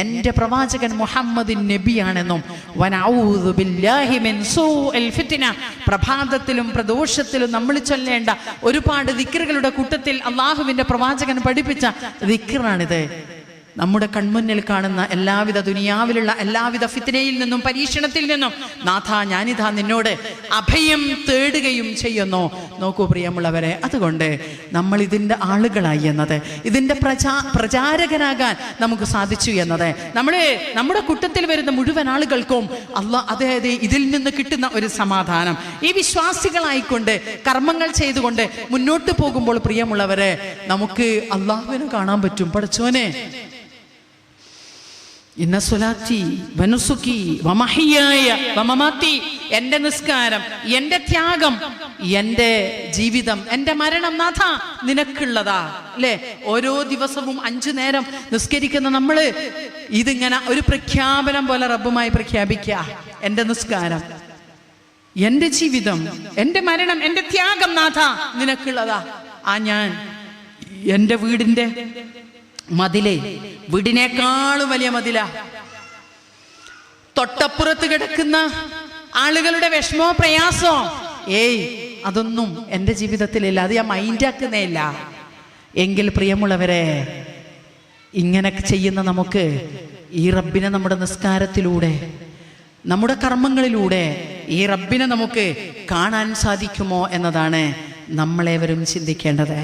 എൻ്റെ പ്രവാചകൻ മുഹമ്മദ് നബിയാണെന്നും വനഊദു ബില്ലാഹി മിൻ സൂഇൽ ഫിത്ന, പ്രഭാതത്തിലും പ്രദോഷത്തിലും നമ്മൾ ചൊല്ലേണ്ട ഒരുപാട് ദിക്റുകളുടെ കൂട്ടത്തിൽ അള്ളാഹുവിന്റെ പ്രവാചകൻ പഠിപ്പിച്ച ദിക്റാണിത്. നമ്മുടെ കൺമുന്നിൽ കാണുന്ന എല്ലാവിധ ദുനിയാവിലുള്ള എല്ലാവിധ ഫിത്നയിൽ നിന്നും പരീക്ഷണത്തിൽ നിന്നും നാഥ ഞാനിതാ നിന്നോട് അഭയം തേടുകയും ചെയ്യുന്നു. നോക്കൂ പ്രിയമുള്ളവരെ, അതുകൊണ്ട് നമ്മൾ ഇതിൻ്റെ ആളുകളായി എന്നത്, ഇതിൻ്റെ പ്രചാരകനാകാൻ നമുക്ക് സാധിച്ചു എന്നത്, നമ്മുടെ കൂട്ടത്തിൽ വരുന്ന മുഴുവൻ ആളുകൾക്കും അതായത് ഇതിൽ നിന്ന് കിട്ടുന്ന ഒരു സമാധാനം, ഈ വിശ്വാസികളായിക്കൊണ്ട് കർമ്മങ്ങൾ ചെയ്തുകൊണ്ട് മുന്നോട്ട് പോകുമ്പോൾ പ്രിയമുള്ളവരെ നമുക്ക് അള്ളാഹുവിനെ കാണാൻ പറ്റും. പടച്ചോനെ, ഇന്ന സ്വലാത്തി വനുസുക്കി വമഹിയായ വമമാത്തി, എൻ്റെ നിസ്കാരം, എൻ്റെ ത്യാഗം, എൻ്റെ ജീവിതം, എൻ്റെ മരണം നാഥ നിനക്കുള്ളതാ. അല്ലേ? ഓരോ ദിവസവും 5 നേരം നിസ്കരിക്കുന്ന നമ്മള് ഇതിങ്ങനെ ഒരു പ്രഖ്യാപനം പോലെ റബ്ബുമായി പ്രഖ്യാപിക്കുക. എൻ്റെ നിസ്കാരം, എൻ്റെ ജീവിതം, എൻ്റെ മരണം, എൻ്റെ ത്യാഗം നാഥ നിനക്കുള്ളതാ. ഞാൻ എൻ്റെ വീടിൻ്റെ മതിലെ, വീടിനേക്കാളും വലിയ മതില, തൊട്ടപ്പുറത്ത് കിടക്കുന്ന ആളുകളുടെ വിഷമോ പ്രയാസോ അതൊന്നും എൻ്റെ ജീവിതത്തിലില്ല, അത് ഞാൻ മൈൻഡാക്കുന്നേ ഇല്ല. എങ്കിൽ പ്രിയമുള്ളവരെ, ഇങ്ങനെ ചെയ്യുന്ന നമുക്ക് ഈ റബ്ബിനെ നമ്മുടെ നിസ്കാരത്തിലൂടെ, നമ്മുടെ കർമ്മങ്ങളിലൂടെ ഈ റബ്ബിനെ നമുക്ക് കാണാൻ സാധിക്കുമോ എന്നതാണ് നമ്മളേവരും ചിന്തിക്കേണ്ടത്.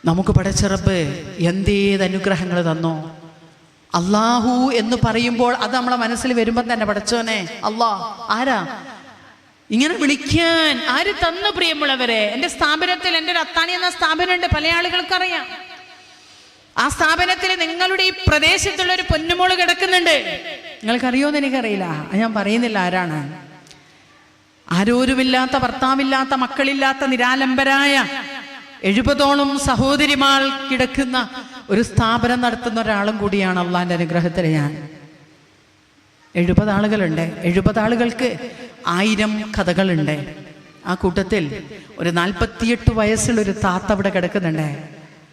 നമുക്ക് പടച്ച റബ്ബ് എന്തേത് അനുഗ്രഹങ്ങൾ തന്നോ. അല്ലാഹു എന്ന് പറയുമ്പോൾ അത് നമ്മളെ മനസ്സിൽ വരുമ്പോൾ തന്നെ പടച്ചോനെ അല്ലാഹ് ആരാ ഇങ്ങനെ വിളിക്കാൻ ആര് തന്നു? പ്രിയമുള്ളവരെ, എൻ്റെ സ്ഥാപനത്തിൽ, എൻ്റെ ഒരു അത്താണി എന്ന സ്ഥാപനമുണ്ട്, പല ആളുകൾക്കറിയാം. ആ സ്ഥാപനത്തിൽ നിങ്ങളുടെ ഈ പ്രദേശത്തുള്ള ഒരു പൊന്നുമോള് കിടക്കുന്നുണ്ട്. നിങ്ങൾക്കറിയോന്ന് എനിക്കറിയില്ല, ഞാൻ പറയുന്നില്ല ആരാണ്. ആരോരുമില്ലാത്ത, ഭർത്താവില്ലാത്ത, മക്കളില്ലാത്ത, നിരാലംബരായ 70ഓളം സഹോദരിമാർ കിടക്കുന്ന ഒരു സ്ഥാപനം നടത്തുന്ന ഒരാളും കൂടിയാണ് അള്ളാന്റെ അനുഗ്രഹത്തിൽ ഞാൻ. 70 ആളുകളുണ്ട്. 70 ആളുകൾക്ക് 1000 കഥകളുണ്ട്. ആ കൂട്ടത്തിൽ ഒരു 48 വയസ്സുള്ളൊരു താത്ത അവിടെ കിടക്കുന്നുണ്ട്.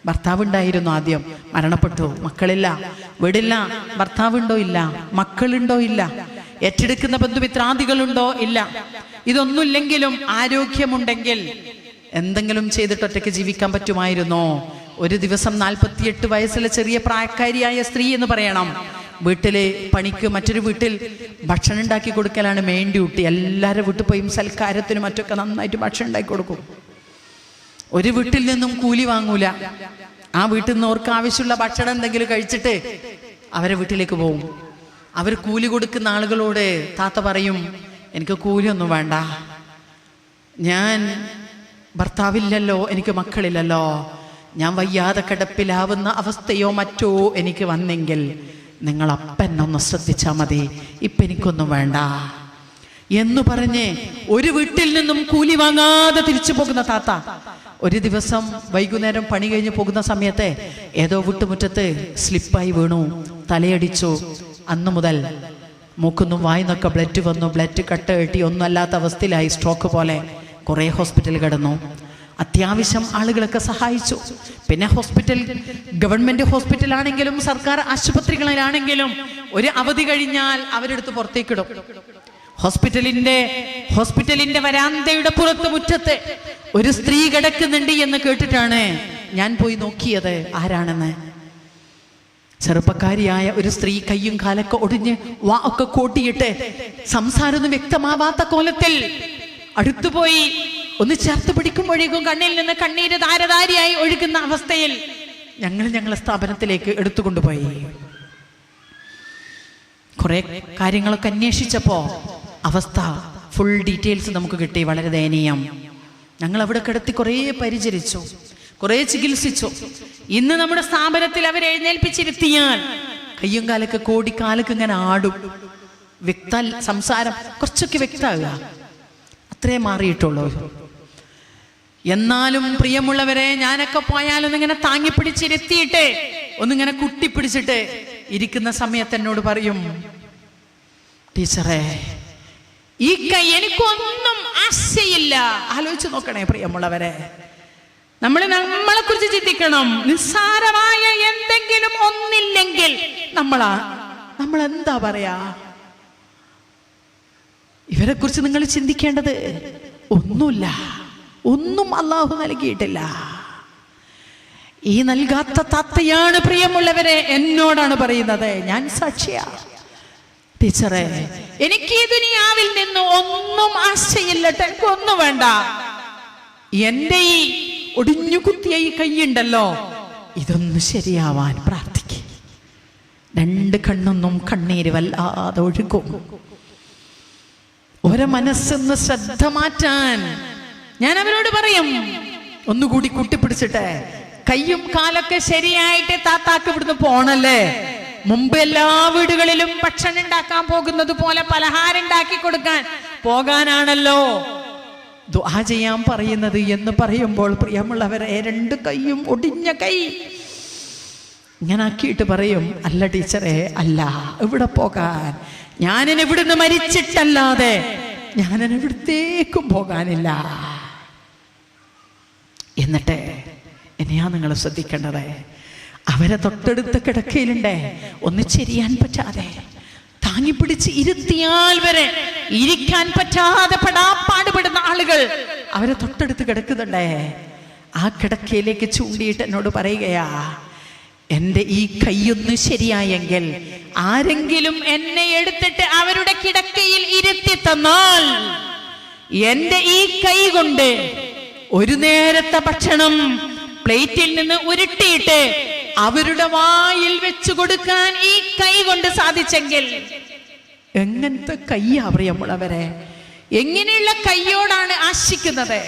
ഭർത്താവ് ഉണ്ടായിരുന്നു, ആദ്യം മരണപ്പെട്ടു. മക്കളില്ല, വീടില്ല, ഭർത്താവുണ്ടോ ഇല്ല, മക്കളുണ്ടോ ഇല്ല, ഏറ്റെടുക്കുന്ന ബന്ധുമിത്രാദികളുണ്ടോ ഇല്ല. ഇതൊന്നുമില്ലെങ്കിലും ആരോഗ്യമുണ്ടെങ്കിൽ എന്തെങ്കിലും ചെയ്തിട്ട് ഒറ്റയ്ക്ക് ജീവിക്കാൻ പറ്റുമായിരുന്നോ? ഒരു ദിവസം 48 വയസ്സിലെ ചെറിയ പ്രായക്കാരിയായ സ്ത്രീ എന്ന് പറയണം. വീട്ടിലെ പണിക്ക് മറ്റൊരു വീട്ടിൽ ഭക്ഷണം ഉണ്ടാക്കി കൊടുക്കലാണ് മെയിൻ ഡ്യൂട്ടി. എല്ലാവരും വീട്ടിൽ പോയും സൽക്കാരത്തിനും മറ്റൊക്കെ നന്നായിട്ട് ഭക്ഷണം ഉണ്ടാക്കി കൊടുക്കും. ഒരു വീട്ടിൽ നിന്നും കൂലി വാങ്ങൂല. ആ വീട്ടിൽ നിന്ന് അവർക്ക് ആവശ്യമുള്ള ഭക്ഷണം എന്തെങ്കിലും കഴിച്ചിട്ട് അവരെ വീട്ടിലേക്ക് പോകും. അവർ കൂലി കൊടുക്കുന്ന ആളുകളോട് താത്ത പറയും, എനിക്ക് കൂലിയൊന്നും വേണ്ട, ഞാൻ ഭർത്താവില്ലല്ലോ, എനിക്ക് മക്കളില്ലല്ലോ, ഞാൻ വയ്യാതെ കിടപ്പിലാവുന്ന അവസ്ഥയോ മറ്റോ എനിക്ക് വന്നെങ്കിൽ നിങ്ങൾ അപ്പനൊന്ന് ശ്രദ്ധിച്ചാൽ മതി, ഇപ്പം എനിക്കൊന്നും വേണ്ട എന്ന് പറഞ്ഞ് ഒരു വീട്ടിൽ നിന്നും കൂലി വാങ്ങാതെ തിരിച്ചു പോകുന്ന താത്ത ഒരു ദിവസം വൈകുന്നേരം പണി കഴിഞ്ഞ് പോകുന്ന സമയത്ത് ഏതോ വീട്ടുമുറ്റത്ത് സ്ലിപ്പായി വീണു, തലയടിച്ചു. അന്നു മുതൽ മൂക്കുന്നും വായിന്നൊക്കെ ബ്ലഡ് വന്നു, ബ്ലഡ് കട്ട കെട്ടി ഒന്നുമല്ലാത്ത അവസ്ഥയിലായി, സ്ട്രോക്ക് പോലെ. കുറേ ഹോസ്പിറ്റലിൽ കിടന്നു. അത്യാവശ്യം ആളുകളൊക്കെ സഹായിച്ചു. പിന്നെ ഗവൺമെന്റ് ഹോസ്പിറ്റലാണെങ്കിലും സർക്കാർ ആശുപത്രികളിലാണെങ്കിലും ഒരു അവധി കഴിഞ്ഞാൽ അവരെടുത്ത് പുറത്തേക്കിടും. ഹോസ്പിറ്റലിന്റെ വരാന്തയുടെ പുറത്ത് മുറ്റത്ത് ഒരു സ്ത്രീ കിടക്കുന്നുണ്ട് എന്ന് കേട്ടിട്ടാണ് ഞാൻ പോയി നോക്കിയത് ആരാണെന്ന്. ചെറുപ്പക്കാരിയായ ഒരു സ്ത്രീ, കയ്യും കാലൊക്കെ ഒടിഞ്ഞ് വാ ഒക്കെ കോട്ടിയിട്ട് സംസാരമൊന്നും വ്യക്തമാവാത്ത കോലത്തിൽ അടുത്തുപോയി ഒന്ന് ചേർത്ത് പിടിക്കുമ്പോഴേക്കും കണ്ണിൽ നിന്ന് കണ്ണീര് ധാരധാരിയായി ഒഴുകുന്ന അവസ്ഥയിൽ ഞങ്ങളെ സ്ഥാപനത്തിലേക്ക് എടുത്തുകൊണ്ടുപോയി. കുറെ കാര്യങ്ങളൊക്കെ അന്വേഷിച്ചപ്പോ അവസ്ഥ ഫുൾ ഡീറ്റെയിൽസ് നമുക്ക് കിട്ടി. വളരെ ദയനീയം. ഞങ്ങൾ അവിടെ കിടത്തി കുറേ പരിചരിച്ചു, കുറേ ചികിത്സിച്ചു. ഇന്ന് നമ്മുടെ സ്ഥാപനത്തിൽ അവരെ എഴുന്നേൽപ്പിച്ചിരുത്തിയാൽ കയ്യും കാലൊക്കെ കോടി, കാലൊക്കെ ഇങ്ങനെ ആടും. സംസാരം കുറച്ചൊക്കെ വ്യക്തമാകുക, അത്രേ മാറിയിട്ടുള്ളൂ. എന്നാലും പ്രിയമുള്ളവരെ, ഞാനൊക്കെ പോയാലൊന്നിങ്ങനെ താങ്ങിപ്പിടിച്ചിരുത്തിയിട്ട് ഒന്നിങ്ങനെ കുട്ടിപ്പിടിച്ചിട്ട് ഇരിക്കുന്ന സമയത്ത് എന്നോട് പറയും, ടീച്ചറെ ഈ കൈ എനിക്കൊന്നും ആശയില്ല. ആലോചിച്ച് നോക്കണേ പ്രിയമുള്ളവരെ, നമ്മളെ കുറിച്ച് ചിന്തിക്കണം. നിസ്സാരമായ എന്തെങ്കിലും ഒന്നില്ലെങ്കിൽ നമ്മൾ എന്താ പറയാ? ഇവരെ കുറിച്ച് നിങ്ങൾ ചിന്തിക്കേണ്ടത് ഒന്നുമില്ല, ഒന്നും അള്ളാഹു നൽകിയിട്ടില്ല. ഈ നൽകാത്ത താത്തയാണ് പ്രിയമുള്ളവരെ എന്നോടാണ് പറയുന്നത്. ഞാൻ സാക്ഷിയാ. ടീച്ചറെ എനിക്ക് ഈ ദുനിയാവിൽ നിന്ന് ഒന്നും ആശയില്ല, എനിക്കൊന്നും വേണ്ട. എന്റെ ഈ ഒടിഞ്ഞു കുത്തിയ ഈ കൈയുണ്ടല്ലോ, ഇതൊന്ന് ശരിയാവാൻ പ്രാർത്ഥിക്കും. രണ്ട് കണ്ണൊന്നും കണ്ണീര് വല്ലാതെ ഒഴുകും. ഓരോ മനസ്സൊന്ന് ശ്രദ്ധ മാറ്റാൻ ഞാൻ അവരോട് പറയും, ഒന്നുകൂടി കൂട്ടിപ്പിടിച്ചിട്ടെ കയ്യും കാലൊക്കെ ശരിയായിട്ട് താത്താക്ക് ഇവിടുന്ന് പോണല്ലേ. മുമ്പ് എല്ലാ വീടുകളിലും ഭക്ഷണം ഉണ്ടാക്കാൻ പോകുന്നത് പോലെ പലഹാരം ഉണ്ടാക്കി കൊടുക്കാൻ പോകാനാണല്ലോ ദുആ ചെയ്യാൻ പറയുന്നത് എന്ന് പറയുമ്പോൾ പ്രിയമുള്ളവരെ, രണ്ട് കൈയും ഒടിഞ്ഞ കൈ ഇങ്ങനെ ആക്കിയിട്ട് പറയും, അല്ല ടീച്ചറെ, അല്ല, ഇവിടെ പോകാൻ ഞാനിന് ഇവിടുന്ന് മരിച്ചിട്ടല്ലാതെ ഞാനിന് ഇവിടത്തേക്കും പോകാനില്ല. എന്നിട്ട് എന്നെയാ നിങ്ങൾ ശ്രദ്ധിക്കേണ്ടത്. അവരെ തൊട്ടടുത്ത കിടക്കയിലുണ്ടേ ഒന്ന് ചെരിയാൻ പറ്റാതെ താങ്ങിപ്പിടിച്ച് ഇരുത്തിയാൽ വരെ ഇരിക്കാൻ പറ്റാതെ പാടുപെടുന്ന ആളുകൾ അവരെ തൊട്ടടുത്ത് കിടക്കുന്നുണ്ടേ. ആ കിടക്കയിലേക്ക് ചൂണ്ടിയിട്ട് എന്നോട് പറയുകയാ, എന്റെ ഈ കൈയൊന്ന് ശരിയായെങ്കിൽ ആരെങ്കിലും എന്നെ എടുത്തിട്ട് അവരുടെ കിടക്കയിൽ ഇരുത്തി തന്നാൽ എന്റെ ഈ കൈ കൊണ്ട് ഒരു നേരത്തെ ഭക്ഷണം പ്ലേറ്റിൽ നിന്ന് ഉരുട്ടിയിട്ട് അവരുടെ വായിൽ വെച്ചു കൊടുക്കാൻ ഈ കൈ കൊണ്ട് സാധിച്ചെങ്കിൽ എങ്ങനത്തെ കൈയാ പ്രിയമുള്ളവരെ? എങ്ങനെയുള്ള കൈയോടാണ് ആശിക്കുന്നത്?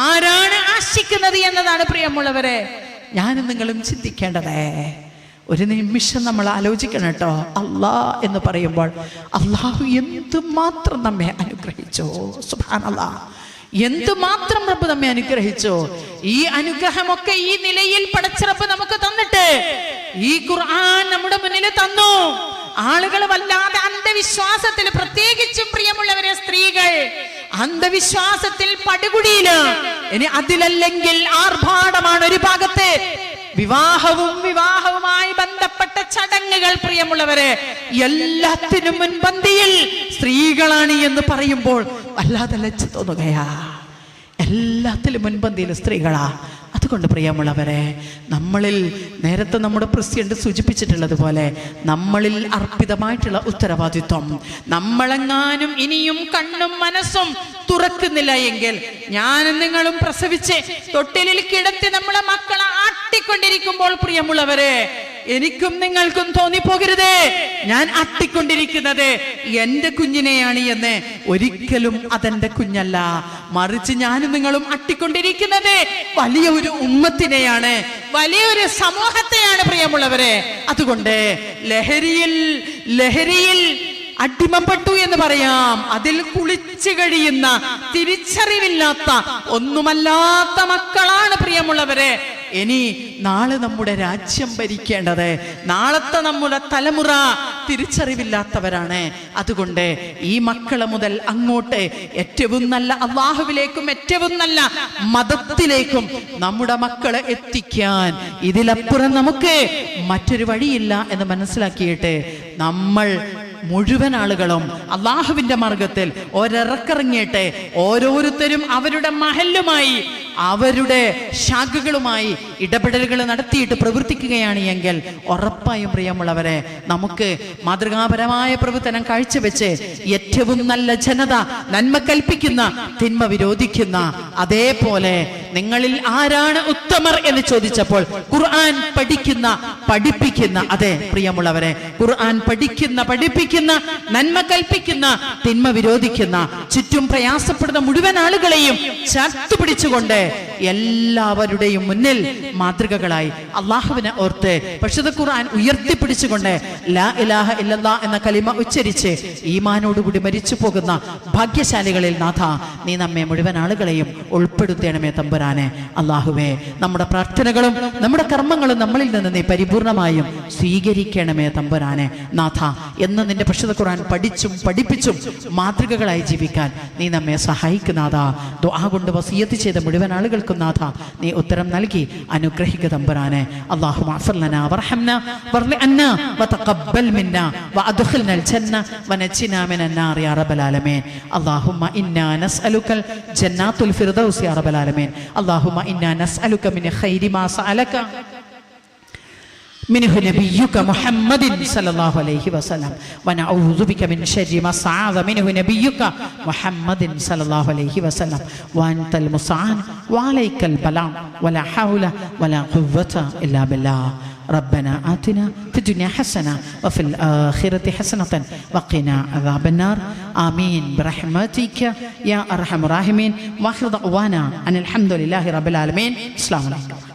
ആരാണ് ആശിക്കുന്നത് എന്നതാണ് പ്രിയമുള്ളവരെ ഞാനും നിങ്ങളും ചിന്തിക്കേണ്ടത്. ഒരു നിമിഷം നമ്മൾ ആലോചിക്കണം കേട്ടോ. അല്ലാഹ് എന്ന് പറയുമ്പോൾ അല്ലാഹു എന്തുമാത്രം നമ്മെ അനുഗ്രഹിച്ചു. സുബ്ഹാനല്ലാഹ്, എന്തുമാത്രം റബ്ബ് നമ്മെ അനുഗ്രഹിച്ചു. ഈ അനുഗ്രഹമൊക്കെ ഈ നിലയിൽ പടച്ച റബ്ബ് നമുക്ക് തന്നിട്ട് ഈ ഖുർആൻ നമ്മുടെ മുന്നിൽ തന്നു. ആളുകൾ വല്ലാതെ അന്ധവിശ്വാസത്തിൽ, പ്രത്യേകിച്ചും പ്രിയമുള്ളവരെ സ്ത്രീകൾ അന്ധവിശ്വാസത്തിൽ പടുകുടിയില്. ഇനി അതിലല്ലെങ്കിൽ ആർഭാടമാണ് ഒരു ഭാഗത്ത്. വിവാഹവുമായി ബന്ധപ്പെട്ട ചടങ്ങുകൾ പ്രിയമുള്ളവരെ എല്ലാത്തിനും മുൻപന്തിയിൽ സ്ത്രീകളാണ് എന്ന് പറയുമ്പോൾ വല്ലാതെ ലജ്ജ തോന്നുകയാ. എല്ലാത്തിലും മുൻപന്തിയിൽ സ്ത്രീകളാ. അതുകൊണ്ട് പ്രിയമുള്ളവരെ, നമ്മളിൽ നേരത്തെ നമ്മുടെ പ്രസിഡന്റ് സൂചിപ്പിച്ചിട്ടുള്ളത് പോലെ നമ്മളിൽ അർപ്പിതമായിട്ടുള്ള ഉത്തരവാദിത്വം, നമ്മളെങ്ങാനും ഇനിയും കണ്ണും മനസ്സും തുറക്കുന്നില്ല എങ്കിൽ, ഞാനും നിങ്ങളും പ്രസവിച്ച് തൊട്ടിലിൽ കിടത്തി നമ്മളെ മക്കളെ ആട്ടിക്കൊണ്ടിരിക്കുമ്പോൾ പ്രിയമുള്ളവരെ, എനിക്കും നിങ്ങൾക്കും തോന്നിപ്പോകരുത് ഞാൻ ആട്ടിക്കൊണ്ടിരിക്കുന്നത് എന്റെ കുഞ്ഞിനെയാണ് എന്ന്. ഒരിക്കലും അതെന്റെ കുഞ്ഞല്ല, മറിച്ച് ഞാനും നിങ്ങളും ആട്ടിക്കൊണ്ടിരിക്കുന്നത് വലിയ ഒരു ഉമ്മത്തിനെയാണ്, വലിയൊരു സമൂഹത്തെയാണ് പ്രിയമുള്ളവരെ. അതുകൊണ്ട് ലഹരിയിൽ അടിമപ്പെട്ടു എന്ന് പറയാം. അതിൽ കുളിച്ചു കഴിയുന്ന, തിരിച്ചറിവില്ലാത്ത, ഒന്നുമല്ലാത്ത മക്കളാണ് പ്രിയമുള്ളവരെ ഇനി നാളെ നമ്മുടെ രാജ്യം ഭരിക്കേണ്ടത്. നാളത്തെ നമ്മുടെ തലമുറ തിരിച്ചറിവില്ലാത്തവരാണ്. അതുകൊണ്ട് ഈ മക്കളെ മുതൽ അങ്ങോട്ട് ഏറ്റവും നല്ല അല്ലാഹുവിലേക്കും ഏറ്റവും നല്ല മതത്തിലേക്കും നമ്മുടെ മക്കളെ എത്തിക്കാൻ ഇതിലപ്പുറം നമുക്ക് മറ്റൊരു വഴിയില്ല എന്ന് മനസ്സിലാക്കിയിട്ട് നമ്മൾ മുഴുവൻ ആളുകളും അള്ളാഹുവിന്റെ മാർഗത്തിൽ ഒരിറക്കിറങ്ങിയിട്ട് ഓരോരുത്തരും അവരുടെ മഹല്ലുമായി അവരുടെ ശാഖകളുമായി ഇടപെടലുകൾ നടത്തിയിട്ട് പ്രവർത്തിക്കുകയാണ് എങ്കിൽ ഉറപ്പായും പ്രിയമുള്ളവരെ നമുക്ക് മാതൃകാപരമായ പ്രവർത്തനം കാഴ്ചവെച്ച് ഏറ്റവും നല്ല ജനത, നന്മ കൽപ്പിക്കുന്ന, തിന്മ വിരോധിക്കുന്ന, അതേപോലെ നിങ്ങളിൽ ആരാണ് ഉത്തമർ എന്ന് ചോദിച്ചപ്പോൾ ഖുർആൻ പഠിക്കുന്ന, പഠിപ്പിക്കുന്ന, അതെ പ്രിയമുള്ളവരെ, ഖുർആൻ പഠിക്കുന്ന, പഠിപ്പിക്കുന്ന, നന്മ കൽപ്പിക്കുന്ന, തിന്മ വിരോധിക്കുന്ന, ചുറ്റും പ്രയാസപ്പെടുന്ന മുഴുവൻ ആളുകളെയും ചേർത്ത് പിടിച്ചുകൊണ്ട് എല്ലാവരുടെയും മുന്നിൽ മാതൃകകളായി അള്ളാഹുവിനെ ഓർത്ത് പരിശുദ്ധ ഖുർആൻ ഉയർത്തിപ്പിടിച്ചുകൊണ്ട് ലാ ഇലാഹ ഇല്ലല്ലാഹ് എന്ന കലിമ ഉച്ചരിച്ച് ഈമാനോടുകൂടി മരിച്ചു പോകുന്ന ഭാഗ്യശാലികളിൽ നാഥ നീ നമ്മെ മുഴുവൻ ആളുകളെയും ഉൾപ്പെടുത്തണമേ തമ്പുരാനെ. അള്ളാഹുവേ, നമ്മുടെ പ്രാർത്ഥനകളും നമ്മുടെ കർമ്മങ്ങളും നമ്മളിൽ നിന്ന് നീ പരിപൂർണമായും സ്വീകരിക്കണമേ തമ്പുരാനെ. നാഥ, എന്ന് നിന്റെ പരിശുദ്ധ ഖുർആൻ പഠിച്ചും പഠിപ്പിച്ചും മാതൃകകളായി ജീവിക്കാൻ നീ നമ്മെ സഹായിക്കുന്നാഥ. ദുആ കൊണ്ട് വസിയത്ത് ചെയ്ത മുഴുവൻ ആളുകൾക്കും നാഥ നീ ഉത്തരം നൽകി അനുഗ്രഹിക്കുക തമ്പുരാനെ. അല്ലാഹുമ്മ അഗ്ഫിർ ലനാ വർഹംനാ വർളി അന്നാ വതഖബ്ബൽ മിന്നാ വഅദ്ഖിൽനൽ ജന്ന വനജ്ജിനാ മിനൻ നാർ യാ റബ്ബൽ ആലമീൻ. അല്ലാഹുമ്മ ഇന്നാ നസ്അലുകൽ ജന്നാത്തുൽ ഫിർദൗസ് യാ റബ്ബൽ ആലമീൻ. അല്ലാഹുമ്മ ഇന്നാ നസ്അലുക മിൻ ഖൈരി മാ സഅലക منه نبيك محمد صلى الله عليه وسلم ونعوذ بك من شر ما استعاذ منه نبيك محمد صلى الله عليه وسلم وأنت المستعان وعليك البلاغ ولا حول ولا قوة إلا بالله. ربنا آتنا في الدنيا حسنة وفي الآخرة حسنة وقنا عذاب النار. آمين برحمتك يا أرحم الراحمين. وآخر دعوانا أن الحمد لله رب العالمين. السلام عليكم.